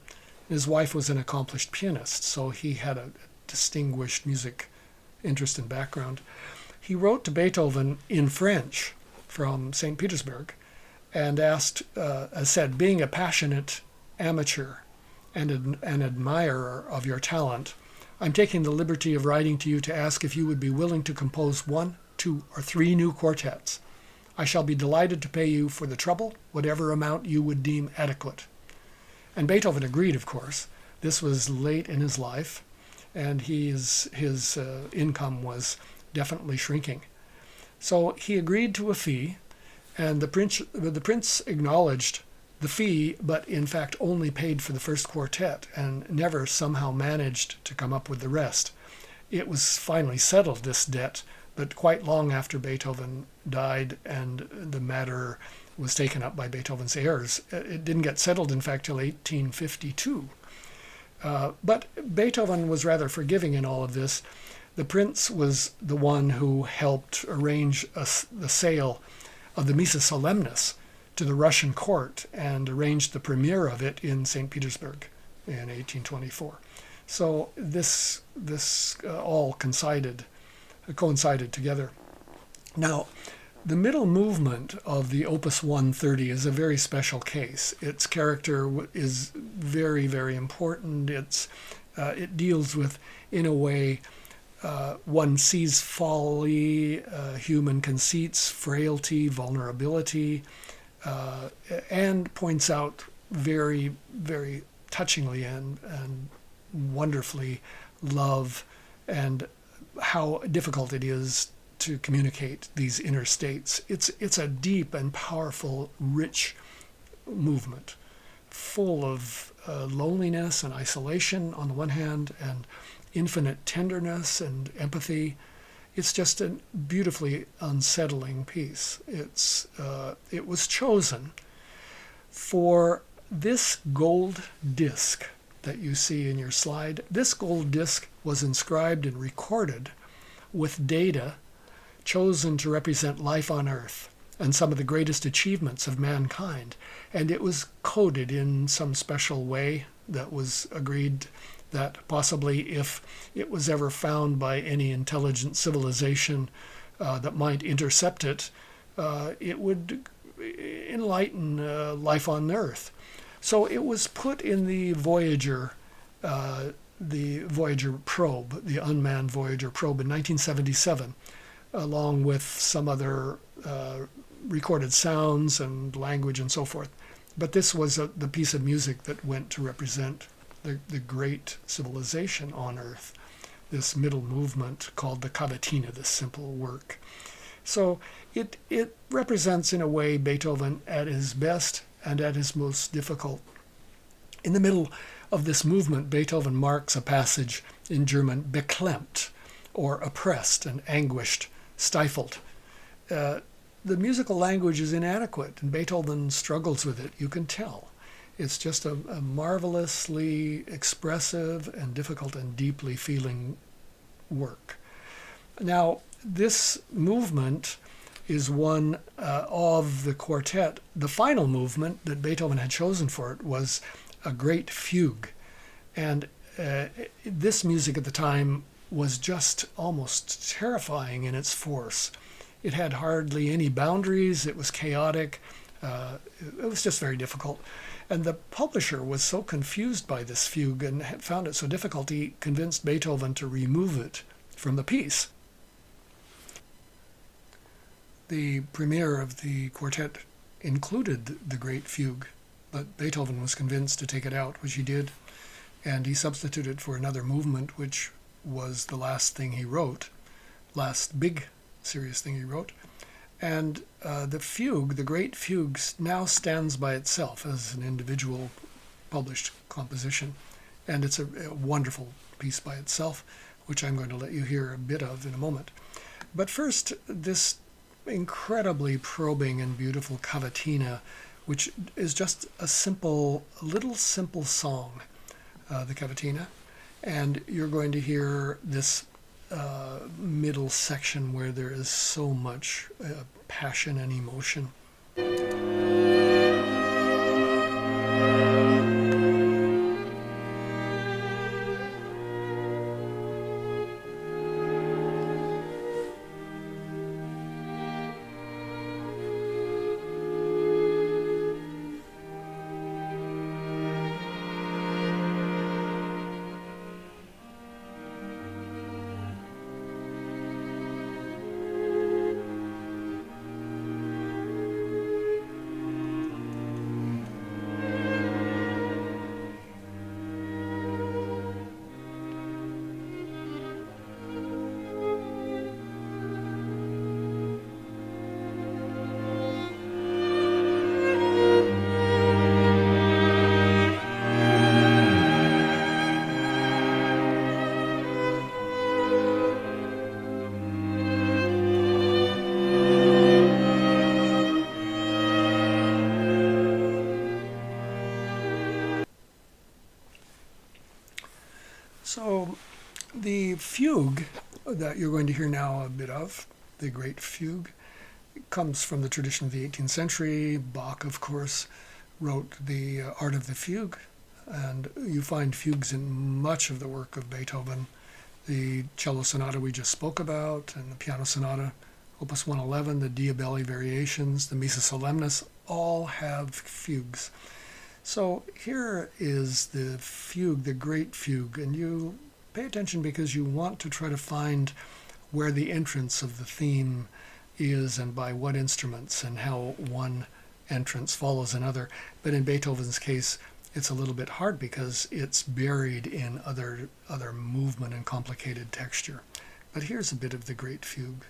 His wife was an accomplished pianist, so he had a distinguished music interest and background. He wrote to Beethoven in French from St. Petersburg and said, being a passionate amateur and an admirer of your talent, I'm taking the liberty of writing to you to ask if you would be willing to compose 1, 2, or 3 new quartets. I shall be delighted to pay you for the trouble, whatever amount you would deem adequate. And Beethoven agreed, of course. This was late in his life, and his income was definitely shrinking. So he agreed to a fee, and the prince acknowledged the fee, but in fact only paid for the first quartet and never somehow managed to come up with the rest. It was finally settled, this debt, but quite long after Beethoven died and the matter was taken up by Beethoven's heirs. It didn't get settled, in fact, till 1852. But Beethoven was rather forgiving in all of this. The prince was the one who helped arrange the sale of the Missa Solemnis to the Russian court and arranged the premiere of it in St. Petersburg in 1824. So this all coincided together. Now, the middle movement of the Opus 130 is a very special case. Its character is very, very important. It deals with, in a way, one sees folly, human conceits, frailty, vulnerability, and points out very, very touchingly and wonderfully love and how difficult it is to communicate these inner states. It's a deep and powerful, rich movement, full of loneliness and isolation on the one hand, and infinite tenderness and empathy. It's just a beautifully unsettling piece. It was chosen for this gold disc that you see in your slide. This gold disc was inscribed and recorded with data chosen to represent life on Earth and some of the greatest achievements of mankind. And it was coded in some special way that was agreed that possibly if it was ever found by any intelligent civilization that might intercept it, it would enlighten life on Earth. So it was put in the Voyager probe, the unmanned Voyager probe in 1977, along with some other recorded sounds and language and so forth. But this was the piece of music that went to represent the great civilization on Earth, this middle movement called the Cavatina, this simple work. So it represents, in a way, Beethoven at his best and at his most difficult. In the middle of this movement, Beethoven marks a passage in German, beklemmt, or oppressed and anguished, stifled. The musical language is inadequate, and Beethoven struggles with it, you can tell. It's just a marvelously expressive and difficult and deeply feeling work. Now, this movement is one of the quartet. The final movement that Beethoven had chosen for it was a great fugue. And this music at the time was just almost terrifying in its force. It had hardly any boundaries. It was chaotic. It was just very difficult. And the publisher was so confused by this fugue and had found it so difficult, he convinced Beethoven to remove it from the piece. The premiere of the quartet included the Great Fugue, but Beethoven was convinced to take it out, which he did, and he substituted for another movement, which was the last thing he wrote, last big serious thing he wrote. And the fugue, the Great Fugue, now stands by itself as an individual published composition. And it's a wonderful piece by itself, which I'm going to let you hear a bit of in a moment. But first, this incredibly probing and beautiful cavatina, which is just a little simple song, the cavatina. And you're going to hear this middle section where there is so much passion and emotion. So the fugue that you're going to hear now a bit of, the Great Fugue, comes from the tradition of the 18th century. Bach, of course, wrote the Art of the Fugue, and you find fugues in much of the work of Beethoven. The cello sonata we just spoke about, and the piano sonata, Opus 111, the Diabelli variations, the Missa Solemnis, all have fugues. So here is the fugue, the Great Fugue, and you pay attention because you want to try to find where the entrance of the theme is and by what instruments and how one entrance follows another. But in Beethoven's case, it's a little bit hard because it's buried in other movement and complicated texture. But here's a bit of the Great Fugue.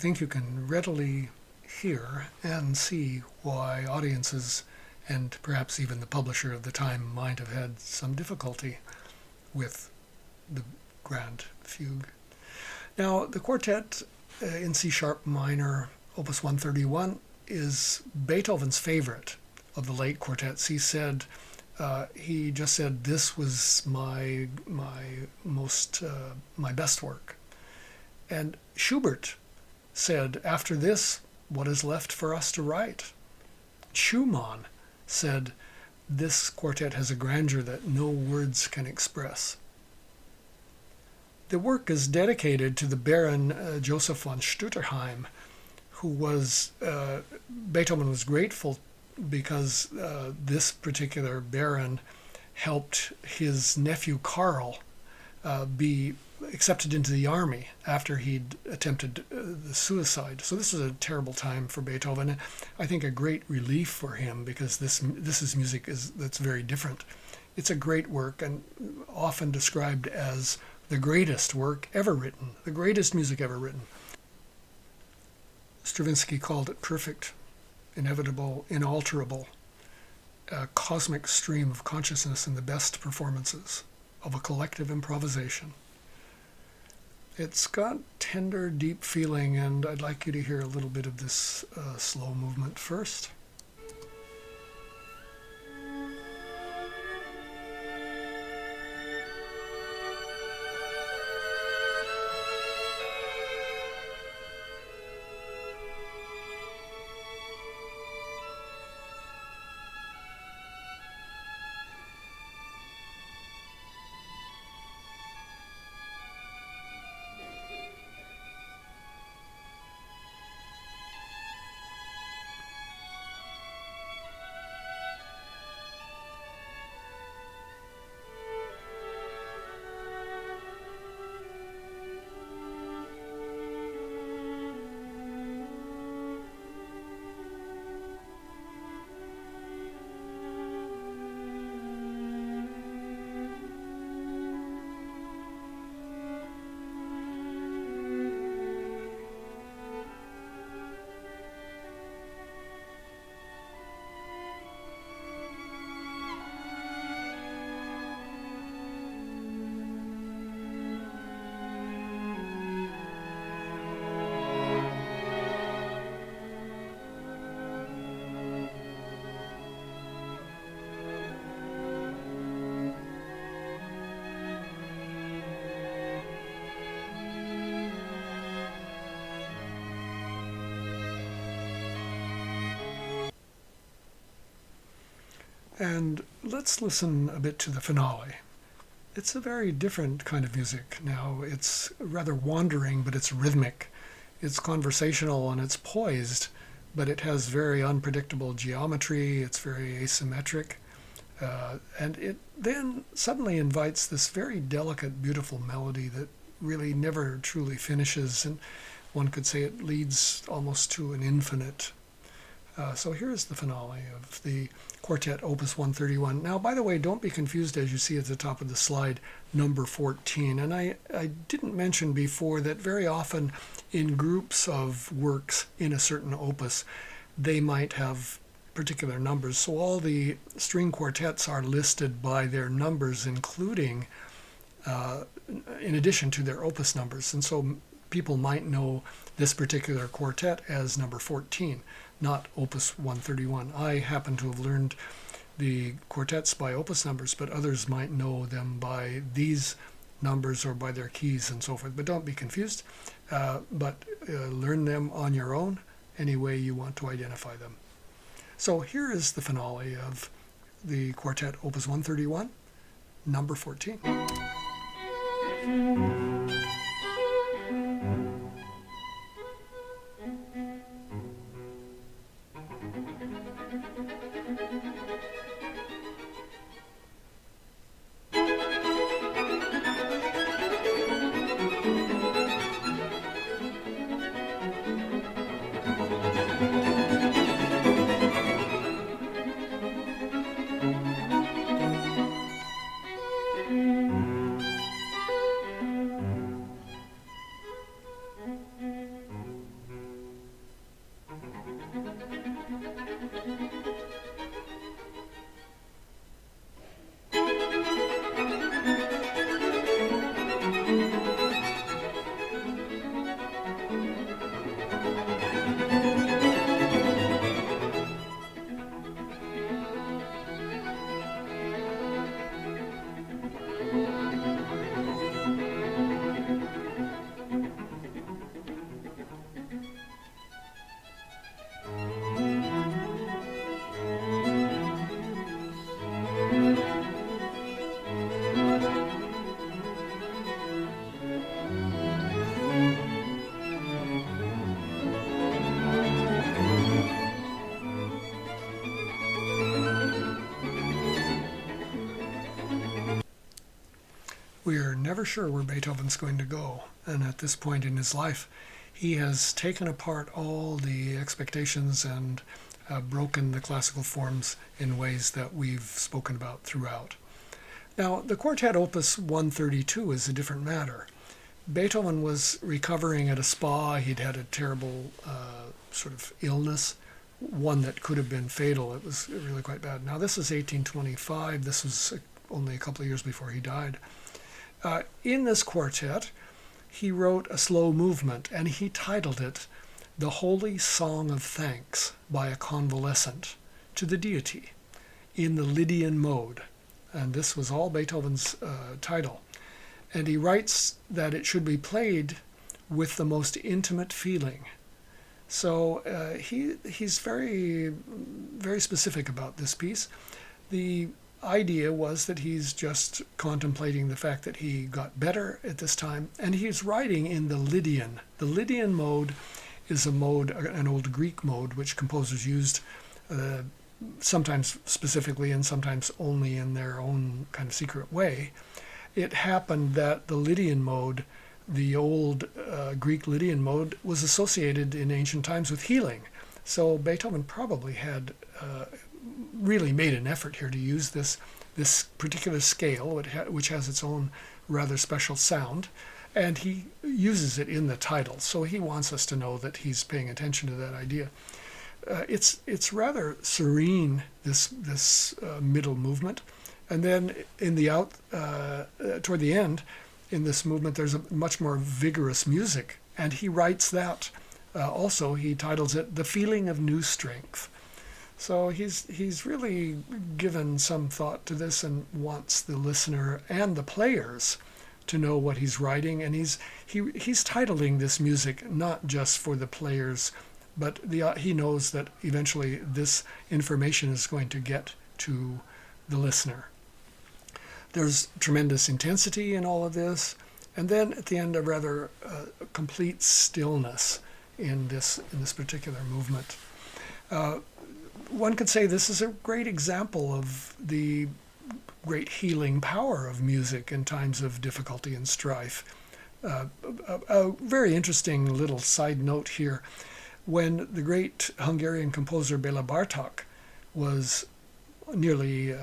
think you can readily hear and see why audiences and perhaps even the publisher of the time might have had some difficulty with the Grand Fugue. Now, the quartet in C sharp minor, Opus 131, is Beethoven's favorite of the late quartets. He said, he just said, this was my best work. And Schubert said, after this, what is left for us to write? Schumann said, this quartet has a grandeur that no words can express. The work is dedicated to the Baron Joseph von Stutterheim, who was, Beethoven was grateful because this particular Baron helped his nephew Karl be accepted into the army after he'd attempted the suicide. So this is a terrible time for Beethoven. I think a great relief for him, because this is music that's very different. It's a great work and often described as the greatest work ever written, the greatest music ever written. Stravinsky called it perfect, inevitable, inalterable, a cosmic stream of consciousness in the best performances of a collective improvisation. It's got tender, deep feeling, and I'd like you to hear a little bit of this slow movement first. And let's listen a bit to the finale. It's a very different kind of music now. It's rather wandering, but it's rhythmic. It's conversational and it's poised, but it has very unpredictable geometry. It's very asymmetric. And it then suddenly invites this very delicate, beautiful melody that really never truly finishes. And one could say it leads almost to an infinite. So here's the finale of the Quartet Opus 131. Now, by the way, don't be confused as you see at the top of the slide, number 14. And I didn't mention before that very often in groups of works in a certain opus, they might have particular numbers. So all the string quartets are listed by their numbers, including, in addition to their opus numbers. And so people might know this particular quartet as number 14. Not Opus 131. I happen to have learned the quartets by opus numbers, but others might know them by these numbers or by their keys and so forth. But don't be confused, but learn them on your own any way you want to identify them. So here is the finale of the Quartet Opus 131, number 14. We're never sure where Beethoven's going to go, and at this point in his life, he has taken apart all the expectations and broken the classical forms in ways that we've spoken about throughout. Now, the Quartet Opus 132 is a different matter. Beethoven was recovering at a spa. He'd had a terrible sort of illness, one that could have been fatal. It was really quite bad. Now, this is 1825. This was only a couple of years before he died. In this quartet, he wrote a slow movement, and he titled it The Holy Song of Thanks by a Convalescent to the Deity in the Lydian mode. And this was all Beethoven's title. And he writes that it should be played with the most intimate feeling. So he's very, very specific about this piece. The idea was that he's just contemplating the fact that he got better at this time, and he's writing in the Lydian. The Lydian mode is a mode, an old Greek mode, which composers used sometimes specifically and sometimes only in their own kind of secret way. It happened that the Lydian mode, the old Greek Lydian mode, was associated in ancient times with healing. So Beethoven probably had really made an effort here to use this particular scale, which has its own rather special sound, and he uses it in the title. So he wants us to know that he's paying attention to that idea. It's rather serene, this middle movement, and then in the toward the end, in this movement, there's a much more vigorous music, and he writes that. Also, he titles it "The Feeling of New Strength." So he's really given some thought to this and wants the listener and the players to know what he's writing, and he's titling this music not just for the players, but he knows that eventually this information is going to get to the listener. There's tremendous intensity in all of this, and then at the end a rather complete stillness in this particular movement. One could say this is a great example of the great healing power of music in times of difficulty and strife. A very interesting little side note here. When the great Hungarian composer Béla Bartók was nearly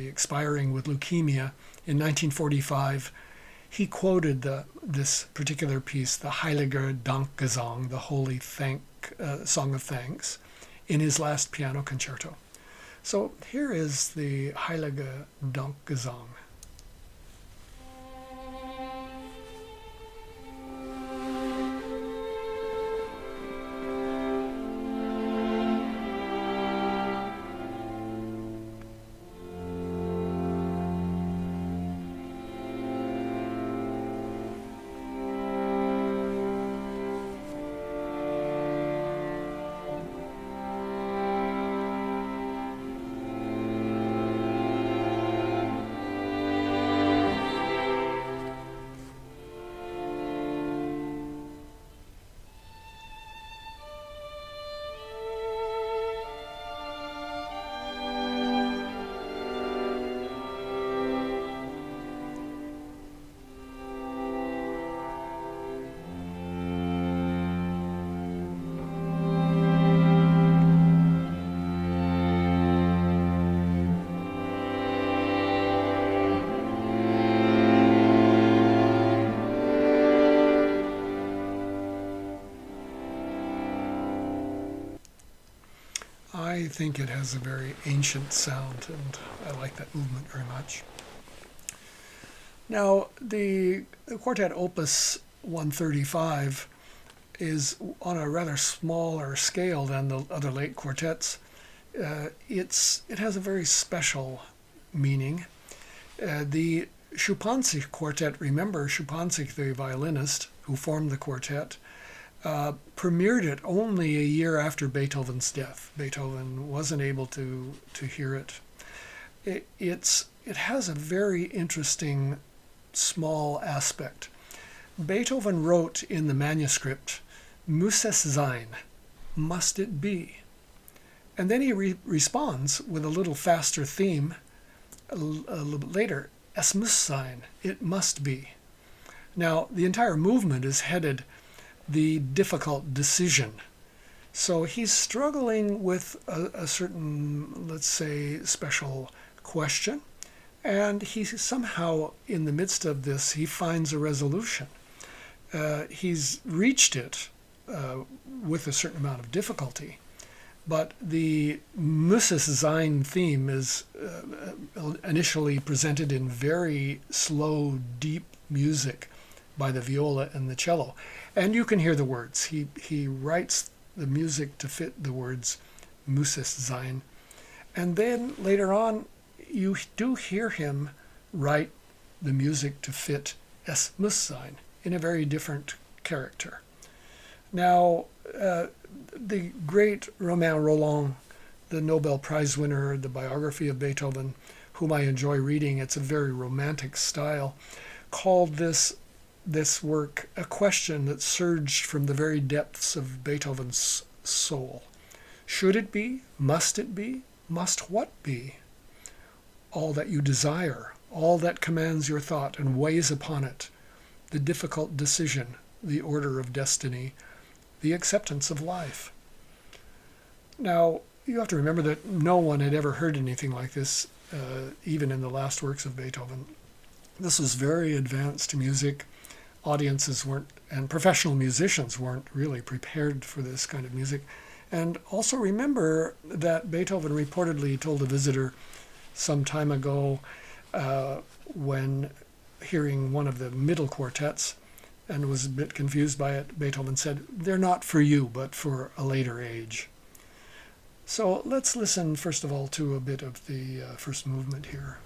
expiring with leukemia in 1945, he quoted this particular piece, the Heilige Dankgesang, the Holy Song of Thanks, in his last piano concerto. So here is the Heilige Dankgesang. think it has a very ancient sound, and I like that movement very much. Now, the Quartet Opus 135 is on a rather smaller scale than the other late quartets. It has a very special meaning. The Schuppanzich Quartet, remember Schuppanzich, the violinist who formed the quartet, premiered it only a year after Beethoven's death. Beethoven wasn't able to hear it. It has a very interesting small aspect. Beethoven wrote in the manuscript, "Muss es sein," must it be? And then he responds with a little faster theme a little bit later, "Es muss sein," it must be. Now, the entire movement is headed the difficult decision. So he's struggling with a certain, let's say, special question, and he's somehow, in the midst of this, he finds a resolution. He's reached it with a certain amount of difficulty, but the Muss es sein theme is initially presented in very slow, deep music by the viola and the cello. And you can hear the words. He writes the music to fit the words Muss es sein. And then later on, you do hear him write the music to fit Es muss sein in a very different character. Now, the great Romain Rolland, the Nobel Prize winner, the biography of Beethoven, whom I enjoy reading, it's a very romantic style, called this work a question that surged from the very depths of Beethoven's soul. Should it be? Must it be? Must what be? All that you desire, all that commands your thought and weighs upon it, the difficult decision, the order of destiny, the acceptance of life. Now, you have to remember that no one had ever heard anything like this, even in the last works of Beethoven. This was very advanced music. Audiences weren't, and professional musicians weren't really prepared for this kind of music. And also remember that Beethoven reportedly told a visitor some time ago, when hearing one of the middle quartets and was a bit confused by it, Beethoven said, "They're not for you, but for a later age." So let's listen first of all to a bit of the first movement here.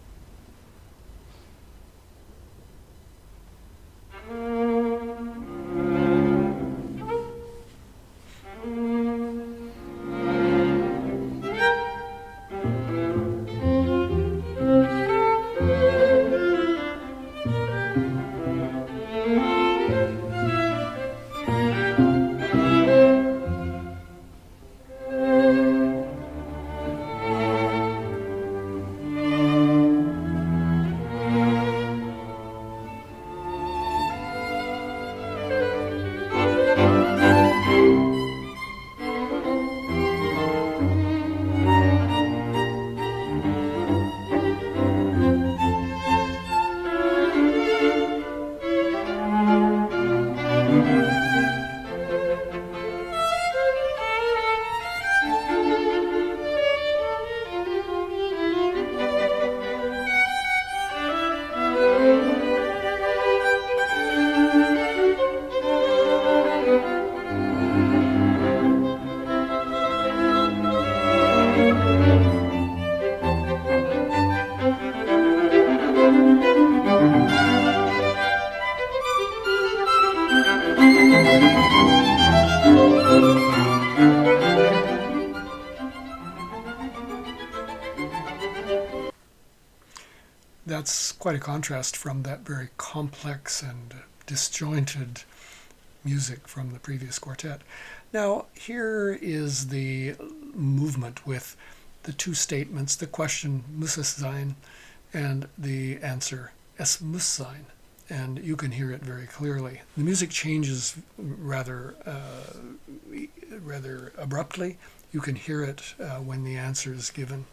That's quite a contrast from that very complex and disjointed music from the previous quartet. Now, here is the movement with the two statements, the question, muss es sein, and the answer, es muss sein. And you can hear it very clearly. The music changes rather abruptly. You can hear it when the answer is given.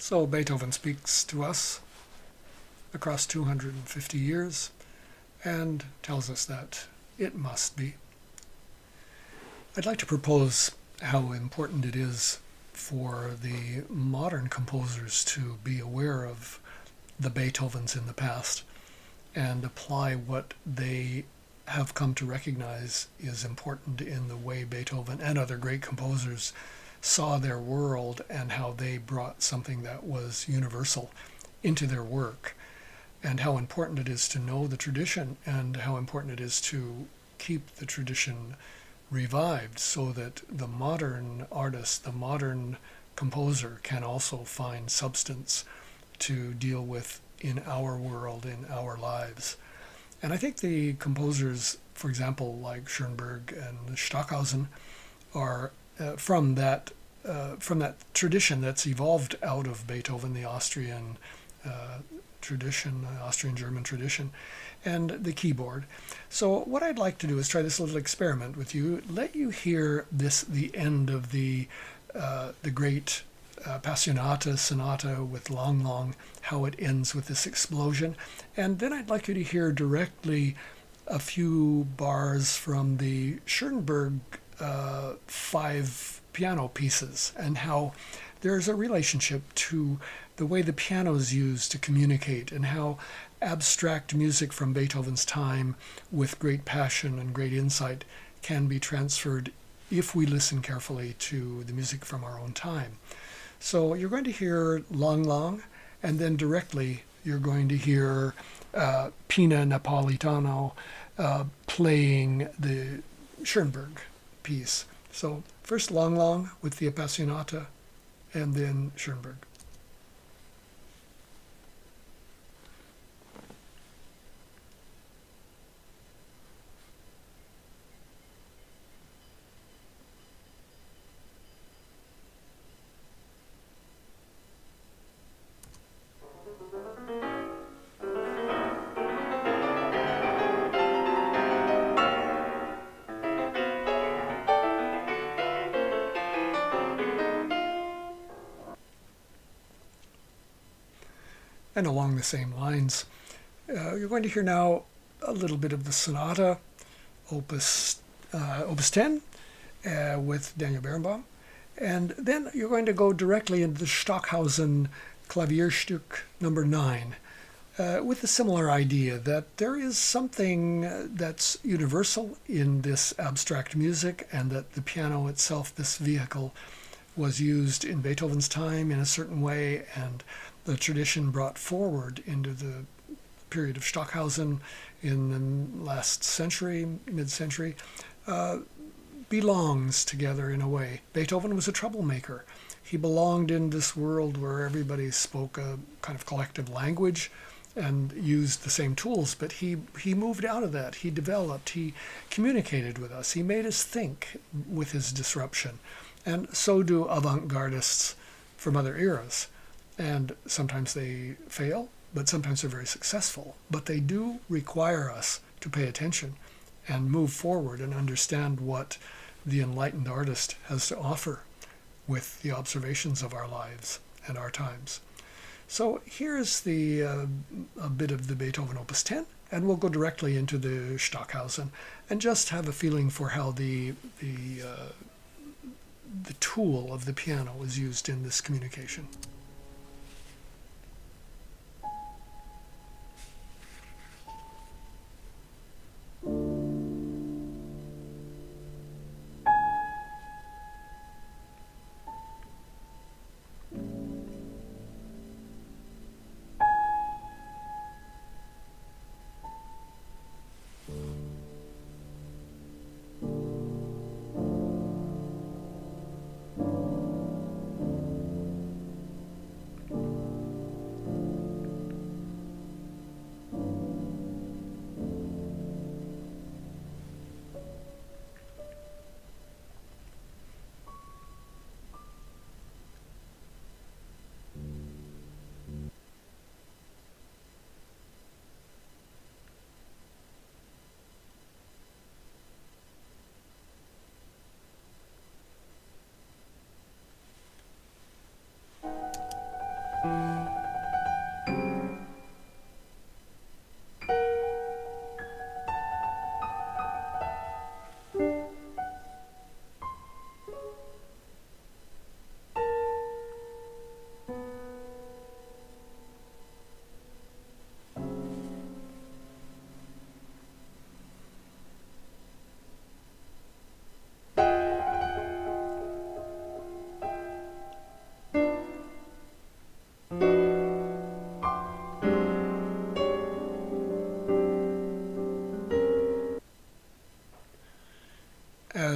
So Beethoven speaks to us across 250 years and tells us that it must be. I'd like to propose how important it is for the modern composers to be aware of the Beethovens in the past and apply what they have come to recognize is important in the way Beethoven and other great composers saw their world and how they brought something that was universal into their work, and how important it is to know the tradition and how important it is to keep the tradition revived so that the modern artist, the modern composer can also find substance to deal with in our world, in our lives. And I think the composers, for example, like Schoenberg and Stockhausen, are from that tradition that's evolved out of Beethoven, the Austrian tradition, Austrian-German tradition, and the keyboard. So what I'd like to do is try this little experiment with you. Let you hear the end of the great Appassionata sonata with Lang Lang, how it ends with this explosion. And then I'd like you to hear directly a few bars from the Schoenberg 5 piano pieces and how there's a relationship to the way the piano is used to communicate and how abstract music from Beethoven's time with great passion and great insight can be transferred if we listen carefully to the music from our own time. So you're going to hear Lang Lang, and then directly you're going to hear Pina Napolitano playing the Schoenberg piece. So first Lang Lang with the Appassionata, and then Schoenberg. And along the same lines, you're going to hear now a little bit of the sonata, Opus 10, with Daniel Barenboim. And then you're going to go directly into the Stockhausen Klavierstück number 9, with a similar idea that there is something that's universal in this abstract music and that the piano itself, this vehicle, was used in Beethoven's time in a certain way, and the tradition brought forward into the period of Stockhausen in the last century, mid-century, belongs together in a way. Beethoven was a troublemaker. He belonged in this world where everybody spoke a kind of collective language and used the same tools, but he moved out of that. He developed, he communicated with us, he made us think with his disruption. And so do avant-gardists from other eras. And sometimes they fail, but sometimes they're very successful. But they do require us to pay attention and move forward and understand what the enlightened artist has to offer with the observations of our lives and our times. So here's a bit of the Beethoven Opus 10, and we'll go directly into the Stockhausen and just have a feeling for how the tool of the piano is used in this communication.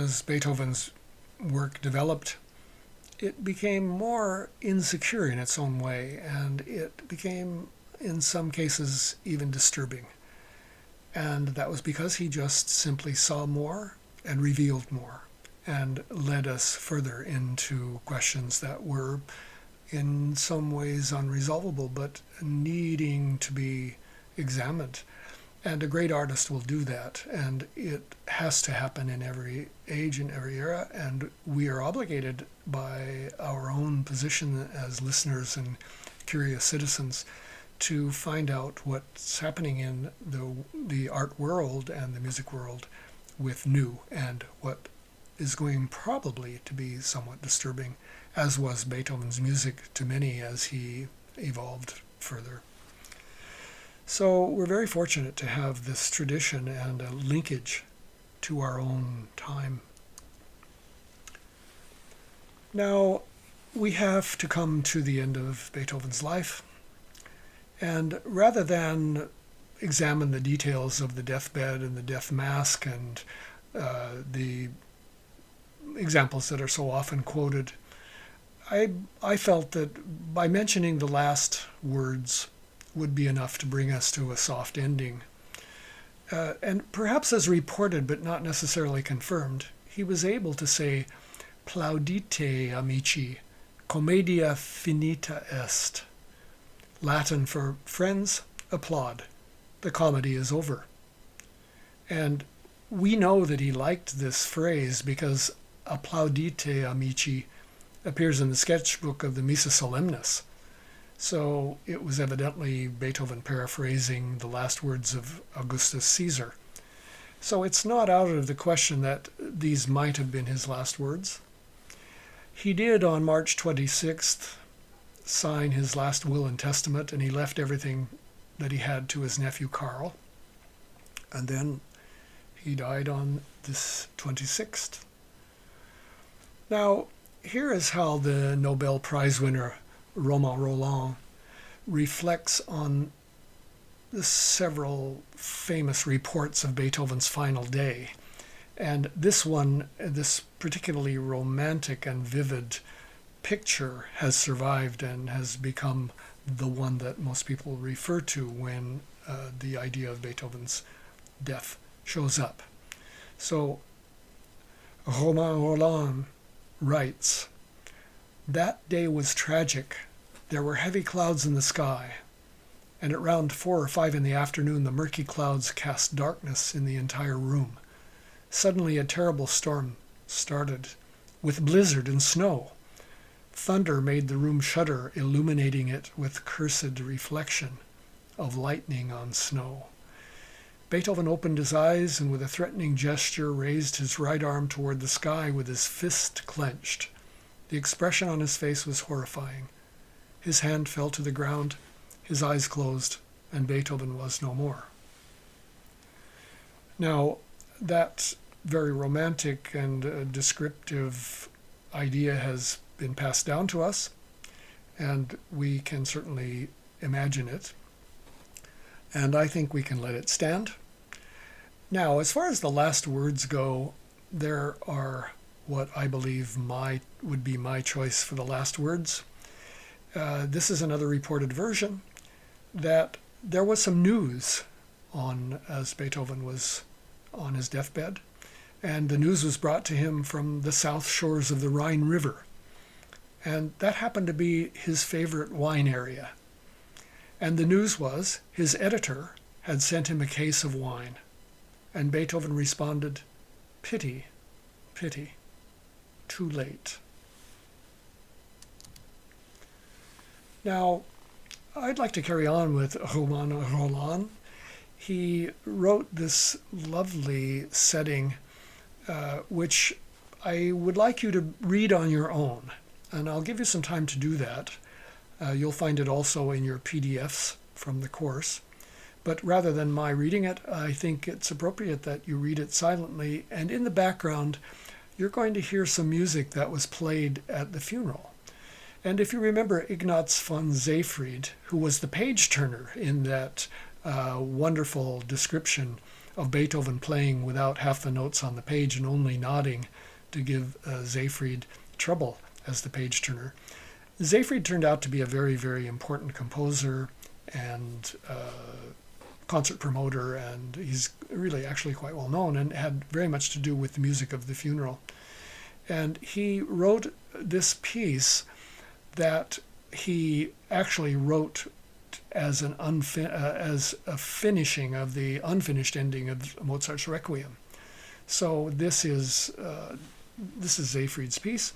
as Beethoven's work developed, it became more insecure in its own way, and it became, in some cases, even disturbing. And that was because he just simply saw more and revealed more and led us further into questions that were in some ways unresolvable, but needing to be examined. And a great artist will do that, and it has to happen in every age and every era, and we are obligated by our own position as listeners and curious citizens to find out what's happening in the art world and the music world with new, and what is going probably to be somewhat disturbing, as was Beethoven's music to many as he evolved further. So we're very fortunate to have this tradition and a linkage to our own time. Now, we have to come to the end of Beethoven's life, and rather than examine the details of the deathbed and the death mask and the examples that are so often quoted, I felt that by mentioning the last words would be enough to bring us to a soft ending. And perhaps as reported, but not necessarily confirmed, he was able to say, "Plaudite, amici, commedia finita est." Latin for friends, applaud. The comedy is over. And we know that he liked this phrase because "applaudite, amici" appears in the sketchbook of the Missa Solemnis. So it was evidently Beethoven paraphrasing the last words of Augustus Caesar. So it's not out of the question that these might have been his last words. He did, on March 26th, sign his last will and testament, and he left everything that he had to his nephew Karl. And then he died on this 26th. Now, here is how the Nobel Prize winner Romain Rolland reflects on the several famous reports of Beethoven's final day. And this one, this particularly romantic and vivid picture, has survived and has become the one that most people refer to when the idea of Beethoven's death shows up. So Romain Rolland writes, "That day was tragic. There were heavy clouds in the sky, and at around 4 or 5 in the afternoon the murky clouds cast darkness in the entire room. Suddenly a terrible storm started, with blizzard and snow. Thunder made the room shudder, illuminating it with cursed reflection of lightning on snow. Beethoven opened his eyes and with a threatening gesture raised his right arm toward the sky with his fist clenched. The expression on his face was horrifying. His hand fell to the ground, his eyes closed, and Beethoven was no more." Now, that very romantic and descriptive idea has been passed down to us, and we can certainly imagine it. And I think we can let it stand. Now, as far as the last words go, there are what I believe would be my choice for the last words. This is another reported version that there was some news as Beethoven was on his deathbed, and the news was brought to him from the south shores of the Rhine River, and that happened to be his favorite wine area. And the news was his editor had sent him a case of wine, and Beethoven responded, "Pity, pity, too late." Now, I'd like to carry on with Romain Rolland. He wrote this lovely setting, which I would like you to read on your own, and I'll give you some time to do that. You'll find it also in your PDFs from the course. But rather than my reading it, I think it's appropriate that you read it silently, and in the background, you're going to hear some music that was played at the funeral. And if you remember Ignaz von Seefried, who was the page turner in that wonderful description of Beethoven playing without half the notes on the page and only nodding to give Seyfried trouble as the page turner. Seyfried turned out to be a very, very important composer and concert promoter, and he's really actually quite well known and had very much to do with the music of the funeral. And he wrote this piece that he actually wrote as as a finishing of the unfinished ending of Mozart's Requiem. So this is Seyfried's piece,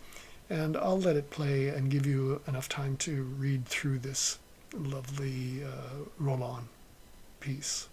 and I'll let it play and give you enough time to read through this lovely roll-on piece.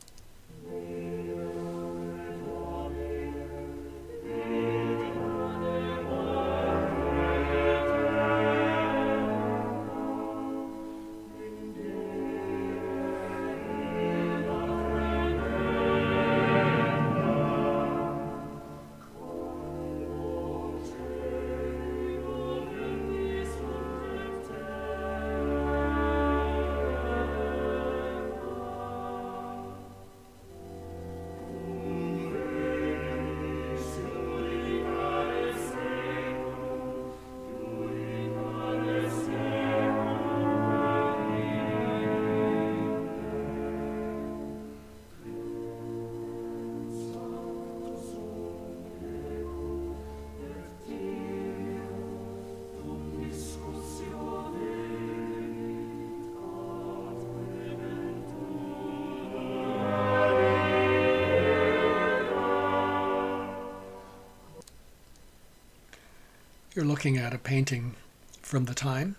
You're looking at a painting from the time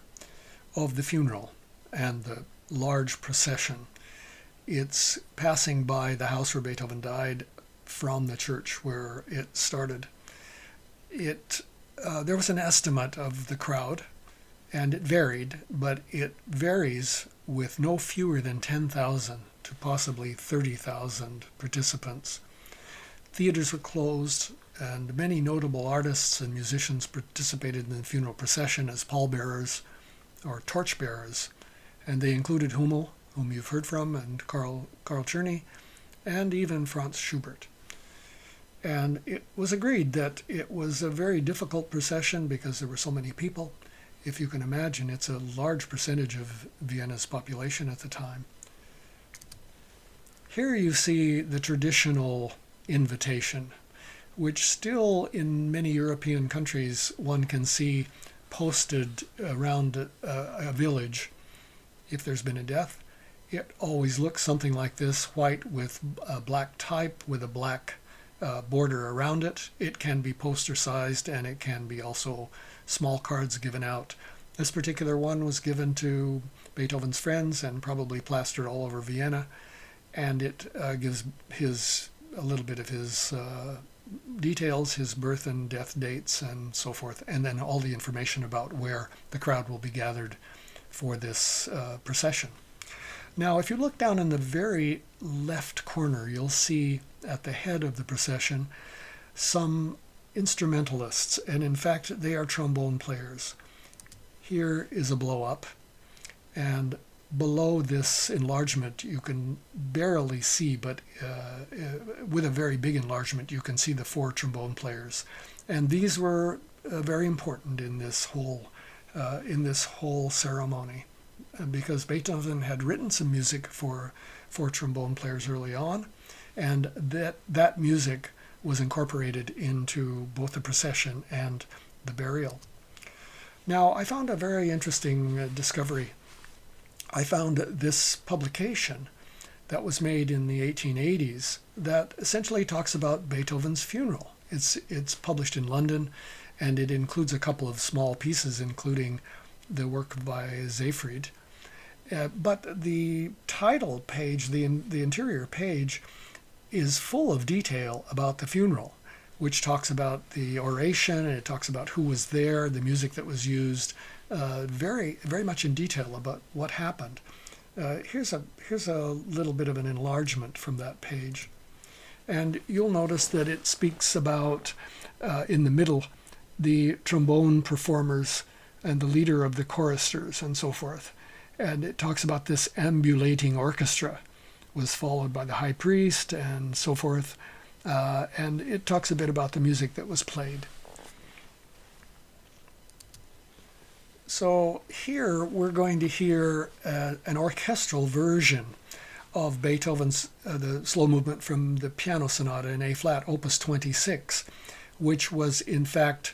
of the funeral and the large procession. It's passing by the house where Beethoven died from the church where it started. There was an estimate of the crowd, and it varied, but it varies with no fewer than 10,000 to possibly 30,000 participants. Theaters were closed, and many notable artists and musicians participated in the funeral procession as pallbearers or torchbearers, and they included Hummel, whom you've heard from, and Carl Czerny, and even Franz Schubert. And it was agreed that it was a very difficult procession because there were so many people. If you can imagine, it's a large percentage of Vienna's population at the time. Here you see the traditional invitation, which still in many European countries one can see posted around a village. If there's been a death, it always looks something like this, white with a black type with a black border around it. It can be poster sized, and it can be also small cards given out. This particular one was given to Beethoven's friends and probably plastered all over Vienna, and it gives a little bit of his details, his birth and death dates and so forth, and then all the information about where the crowd will be gathered for this procession. Now, if you look down in the very left corner, you'll see at the head of the procession some instrumentalists, and in fact they are trombone players. Here is a blow-up, and below this enlargement you can barely see, but with a very big enlargement you can see the 4 trombone players, and these were very important in this whole ceremony, because Beethoven had written some music for trombone players early on, and that music was incorporated into both the procession and the burial. Now, I found a very interesting discovery. I found this publication that was made in the 1880s that essentially talks about Beethoven's funeral. It's published in London, and it includes a couple of small pieces, including the work by Seyfried. But the title page, the interior page, is full of detail about the funeral, which talks about the oration, and it talks about who was there, the music that was used, very, very much in detail about what happened. Here's a little bit of an enlargement from that page. And you'll notice that it speaks about, in the middle, the trombone performers and the leader of the choristers and so forth. And it talks about this ambulating orchestra, was followed by the high priest and so forth. And it talks a bit about the music that was played. So here we're going to hear an orchestral version of Beethoven's the slow movement from the piano sonata in A flat, opus 26, which was in fact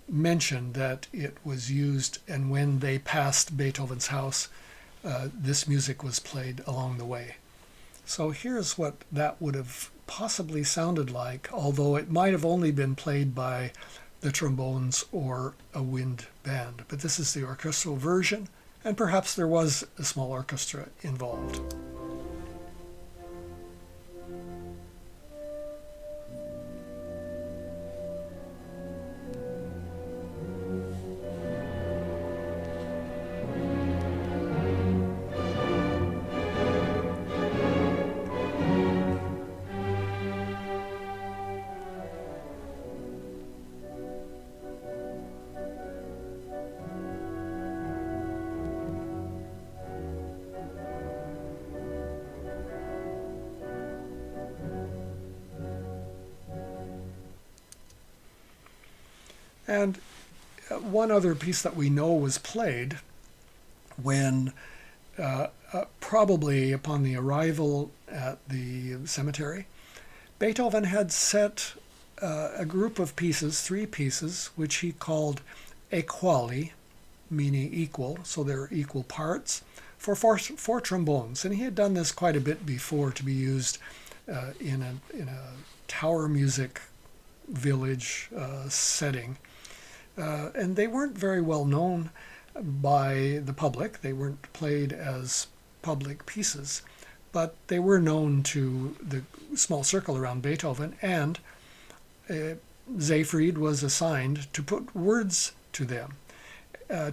mentioned that it was used, and when they passed Beethoven's house, this music was played along the way. So here's what that would have possibly sounded like, although it might have only been played by the trombones or a wind band. But this is the orchestral version, and perhaps there was a small orchestra involved. And one other piece that we know was played when, probably upon the arrival at the cemetery, Beethoven had set a group of pieces, 3 pieces, which he called equali, meaning equal, so they're equal parts, for four trombones. And he had done this quite a bit before to be used in a tower music village setting. And they weren't very well known by the public. They weren't played as public pieces, but they were known to the small circle around Beethoven, and Seyfried was assigned to put words to them,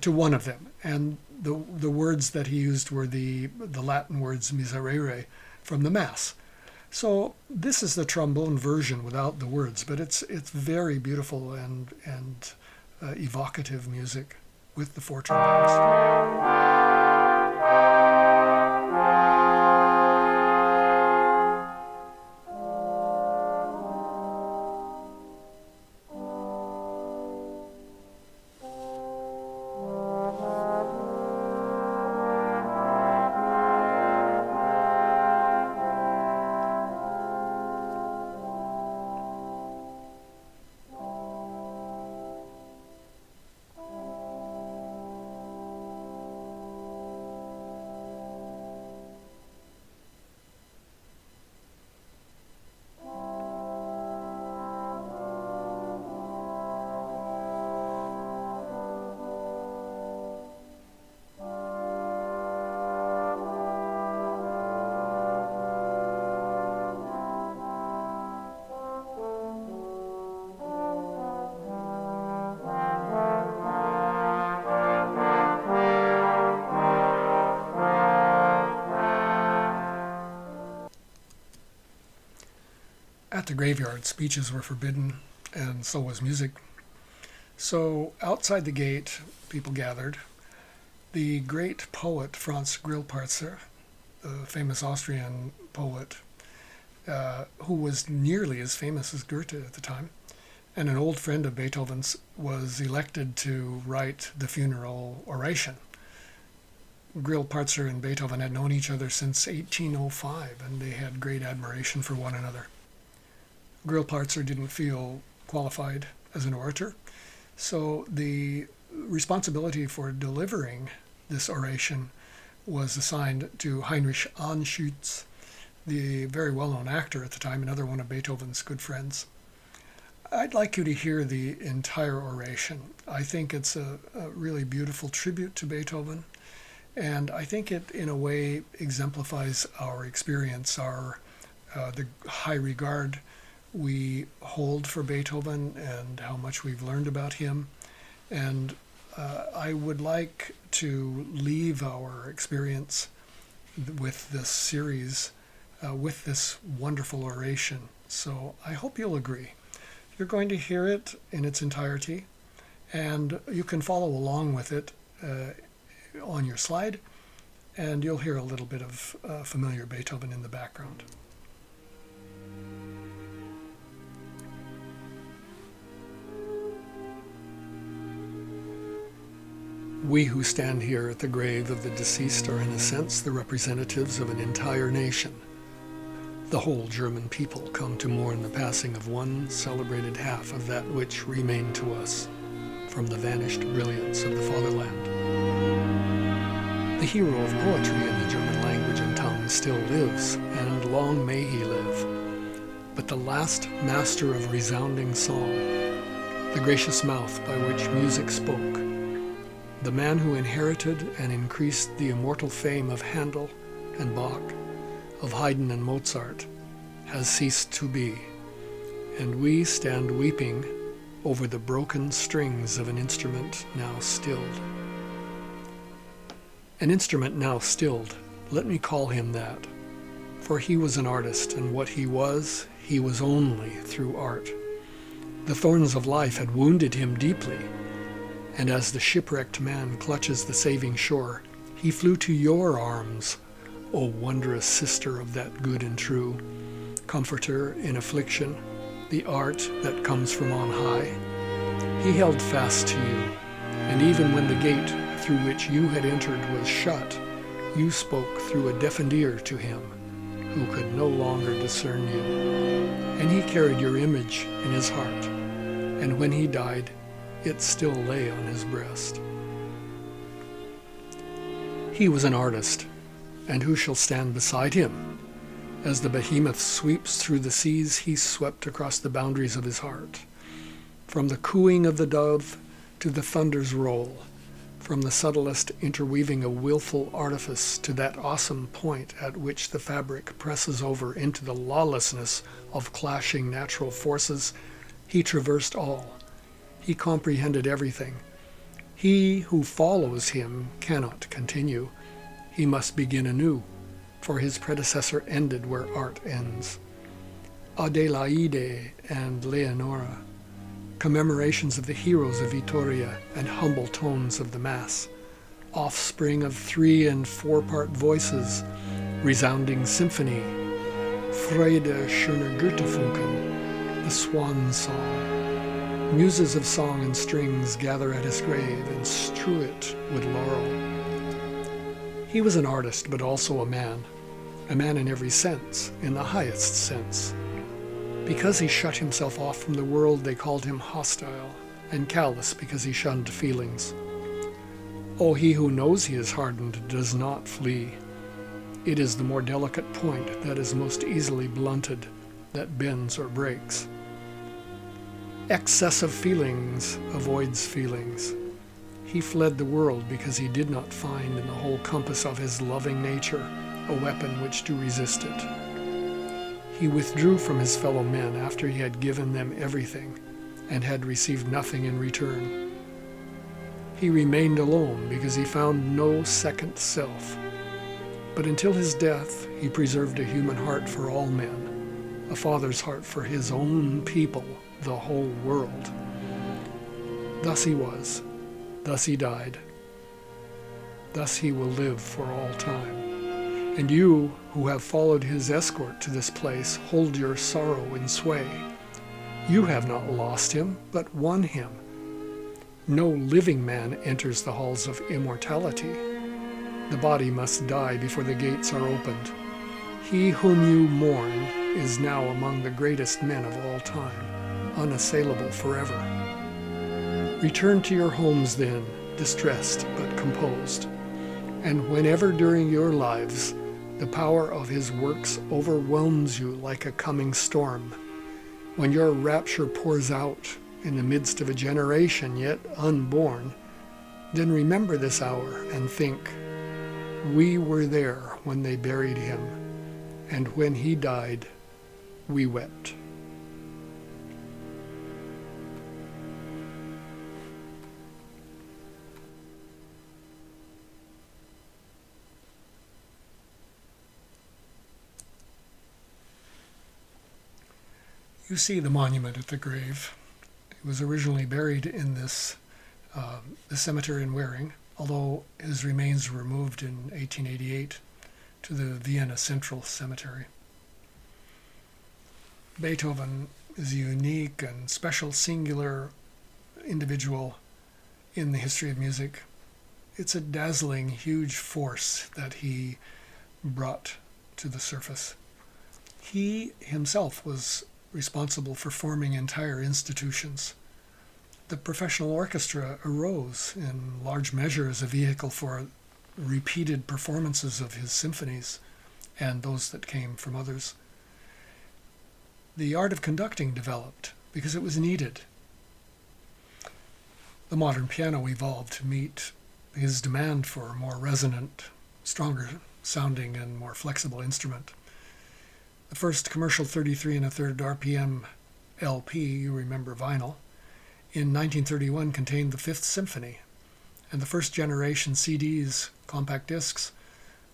to one of them. And the words that he used were the Latin words miserere from the Mass. So this is the trombone version without the words, but it's very beautiful and evocative music with the 4 trombones. At the graveyard, speeches were forbidden, and so was music. So outside the gate, people gathered. The great poet Franz Grillparzer, the famous Austrian poet, who was nearly as famous as Goethe at the time, and an old friend of Beethoven's, was elected to write the funeral oration. Grillparzer and Beethoven had known each other since 1805, and they had great admiration for one another. Grillparzer didn't feel qualified as an orator, so the responsibility for delivering this oration was assigned to Heinrich Anschütz, the very well-known actor at the time, another one of Beethoven's good friends. I'd like you to hear the entire oration. I think it's a really beautiful tribute to Beethoven, and I think it, in a way, exemplifies our experience, the high regard we hold for Beethoven and how much we've learned about him. And I would like to leave our experience with this series with this wonderful oration. So I hope you'll agree. You're going to hear it in its entirety, and you can follow along with it on your slide. and you'll hear a little bit of familiar Beethoven in the background. We who stand here at the grave of the deceased are in a sense the representatives of an entire nation. The whole German people come to mourn the passing of one celebrated half of that which remained to us from the vanished brilliance of the fatherland. The hero of poetry in the German language and tongue still lives, and long may he live. But the last master of resounding song, the gracious mouth by which music spoke, the man who inherited and increased the immortal fame of Handel and Bach, of Haydn and Mozart, has ceased to be, and we stand weeping over the broken strings of an instrument now stilled. An instrument now stilled, let me call him that, for he was an artist, and what he was only through art. The thorns of life had wounded him deeply, and as the shipwrecked man clutches the saving shore, he flew to your arms, O wondrous sister of that good and true, comforter in affliction, the art that comes from on high. He held fast to you, and even when the gate through which you had entered was shut, you spoke through a deafened ear to him, who could no longer discern you. And he carried your image in his heart, and when he died, it still lay on his breast. He was an artist, and who shall stand beside him? As the behemoth sweeps through the seas, he swept across the boundaries of his heart. From the cooing of the dove to the thunder's roll, from the subtlest interweaving of willful artifice to that awesome point at which the fabric presses over into the lawlessness of clashing natural forces, he traversed all. He comprehended everything. He who follows him cannot continue. He must begin anew, for his predecessor ended where art ends. Adelaide and Leonora, commemorations of the heroes of Vittoria and humble tones of the Mass, offspring of 3- and 4-part voices, resounding symphony, Freude schöner Götterfunken, the swan song. Muses of song and strings gather at his grave and strew it with laurel. He was an artist, but also a man in every sense, in the highest sense. Because he shut himself off from the world, they called him hostile, and callous because he shunned feelings. Oh, he who knows he is hardened does not flee. It is the more delicate point that is most easily blunted, that bends or breaks. Excess of feelings avoids feelings. He fled the world because he did not find in the whole compass of his loving nature a weapon which to resist it. He withdrew from his fellow men after he had given them everything and had received nothing in return. He remained alone because he found no second self. But until his death, he preserved a human heart for all men, a father's heart for his own people, the whole world. Thus he was, thus he died, thus he will live for all time. And you, who have followed his escort to this place, hold your sorrow in sway. You have not lost him, but won him. No living man enters the halls of immortality. The body must die before the gates are opened. He whom you mourn is now among the greatest men of all time, unassailable forever. Return to your homes then, distressed but composed. And whenever during your lives the power of his works overwhelms you like a coming storm, when your rapture pours out in the midst of a generation yet unborn, then remember this hour and think, we were there when they buried him, and when he died, we wept. You see the monument at the grave. It was originally buried in this the cemetery in Waring, although his remains were moved in 1888 to the Vienna Central Cemetery. Beethoven is a unique and special, singular individual in the history of music. It's a dazzling, huge force that he brought to the surface. He himself was responsible for forming entire institutions. The professional orchestra arose in large measure as a vehicle for repeated performances of his symphonies and those that came from others. The art of conducting developed because it was needed. The modern piano evolved to meet his demand for a more resonant, stronger sounding and more flexible instrument. The first commercial 33 1/3 RPM LP, you remember vinyl, in 1931 contained the Fifth Symphony, and the first generation CDs, compact discs,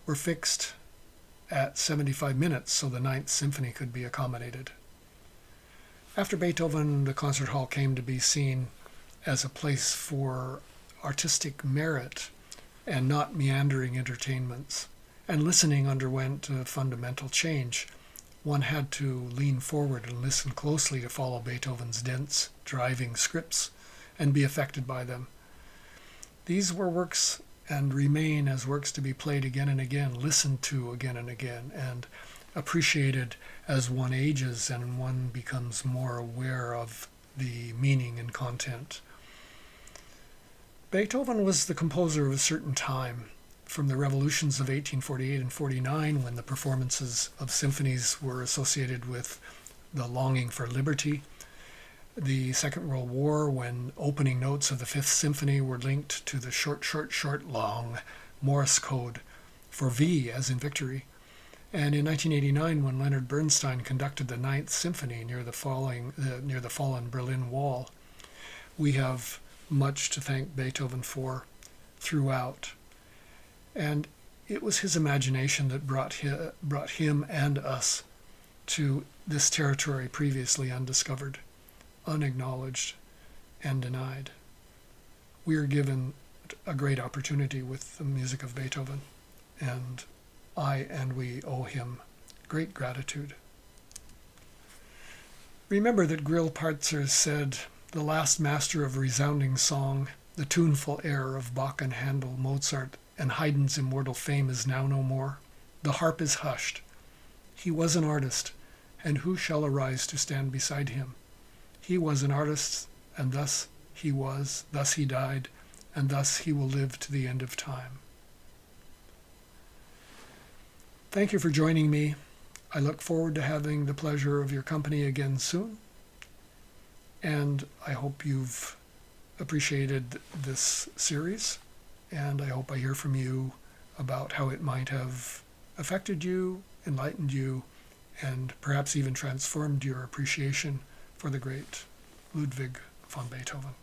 were fixed at 75 minutes so the Ninth Symphony could be accommodated. After Beethoven, the concert hall came to be seen as a place for artistic merit and not meandering entertainments, and listening underwent a fundamental change. One had to lean forward and listen closely to follow Beethoven's dense, driving scripts and be affected by them. These were works and remain as works to be played again and again, listened to again and again, and appreciated as one ages and one becomes more aware of the meaning and content. Beethoven was the composer of a certain time, from the revolutions of 1848 and 49, when the performances of symphonies were associated with the longing for liberty, the Second World War, when opening notes of the Fifth Symphony were linked to the short, short, short, long Morse code for V as in victory, and in 1989, when Leonard Bernstein conducted the Ninth Symphony near the fallen Berlin Wall. We have much to thank Beethoven for throughout. And it was his imagination that brought him and us to this territory previously undiscovered, unacknowledged, and denied. We are given a great opportunity with the music of Beethoven, and we owe him great gratitude. Remember that Grillparzer said, "The last master of resounding song, the tuneful air of Bach and Handel, Mozart, and Haydn's immortal fame is now no more. The harp is hushed. He was an artist, and who shall arise to stand beside him? He was an artist, and thus he was, thus he died, and thus he will live to the end of time." Thank you for joining me. I look forward to having the pleasure of your company again soon, and I hope you've appreciated this series, and I hope I hear from you about how it might have affected you, enlightened you, and perhaps even transformed your appreciation for the great Ludwig von Beethoven.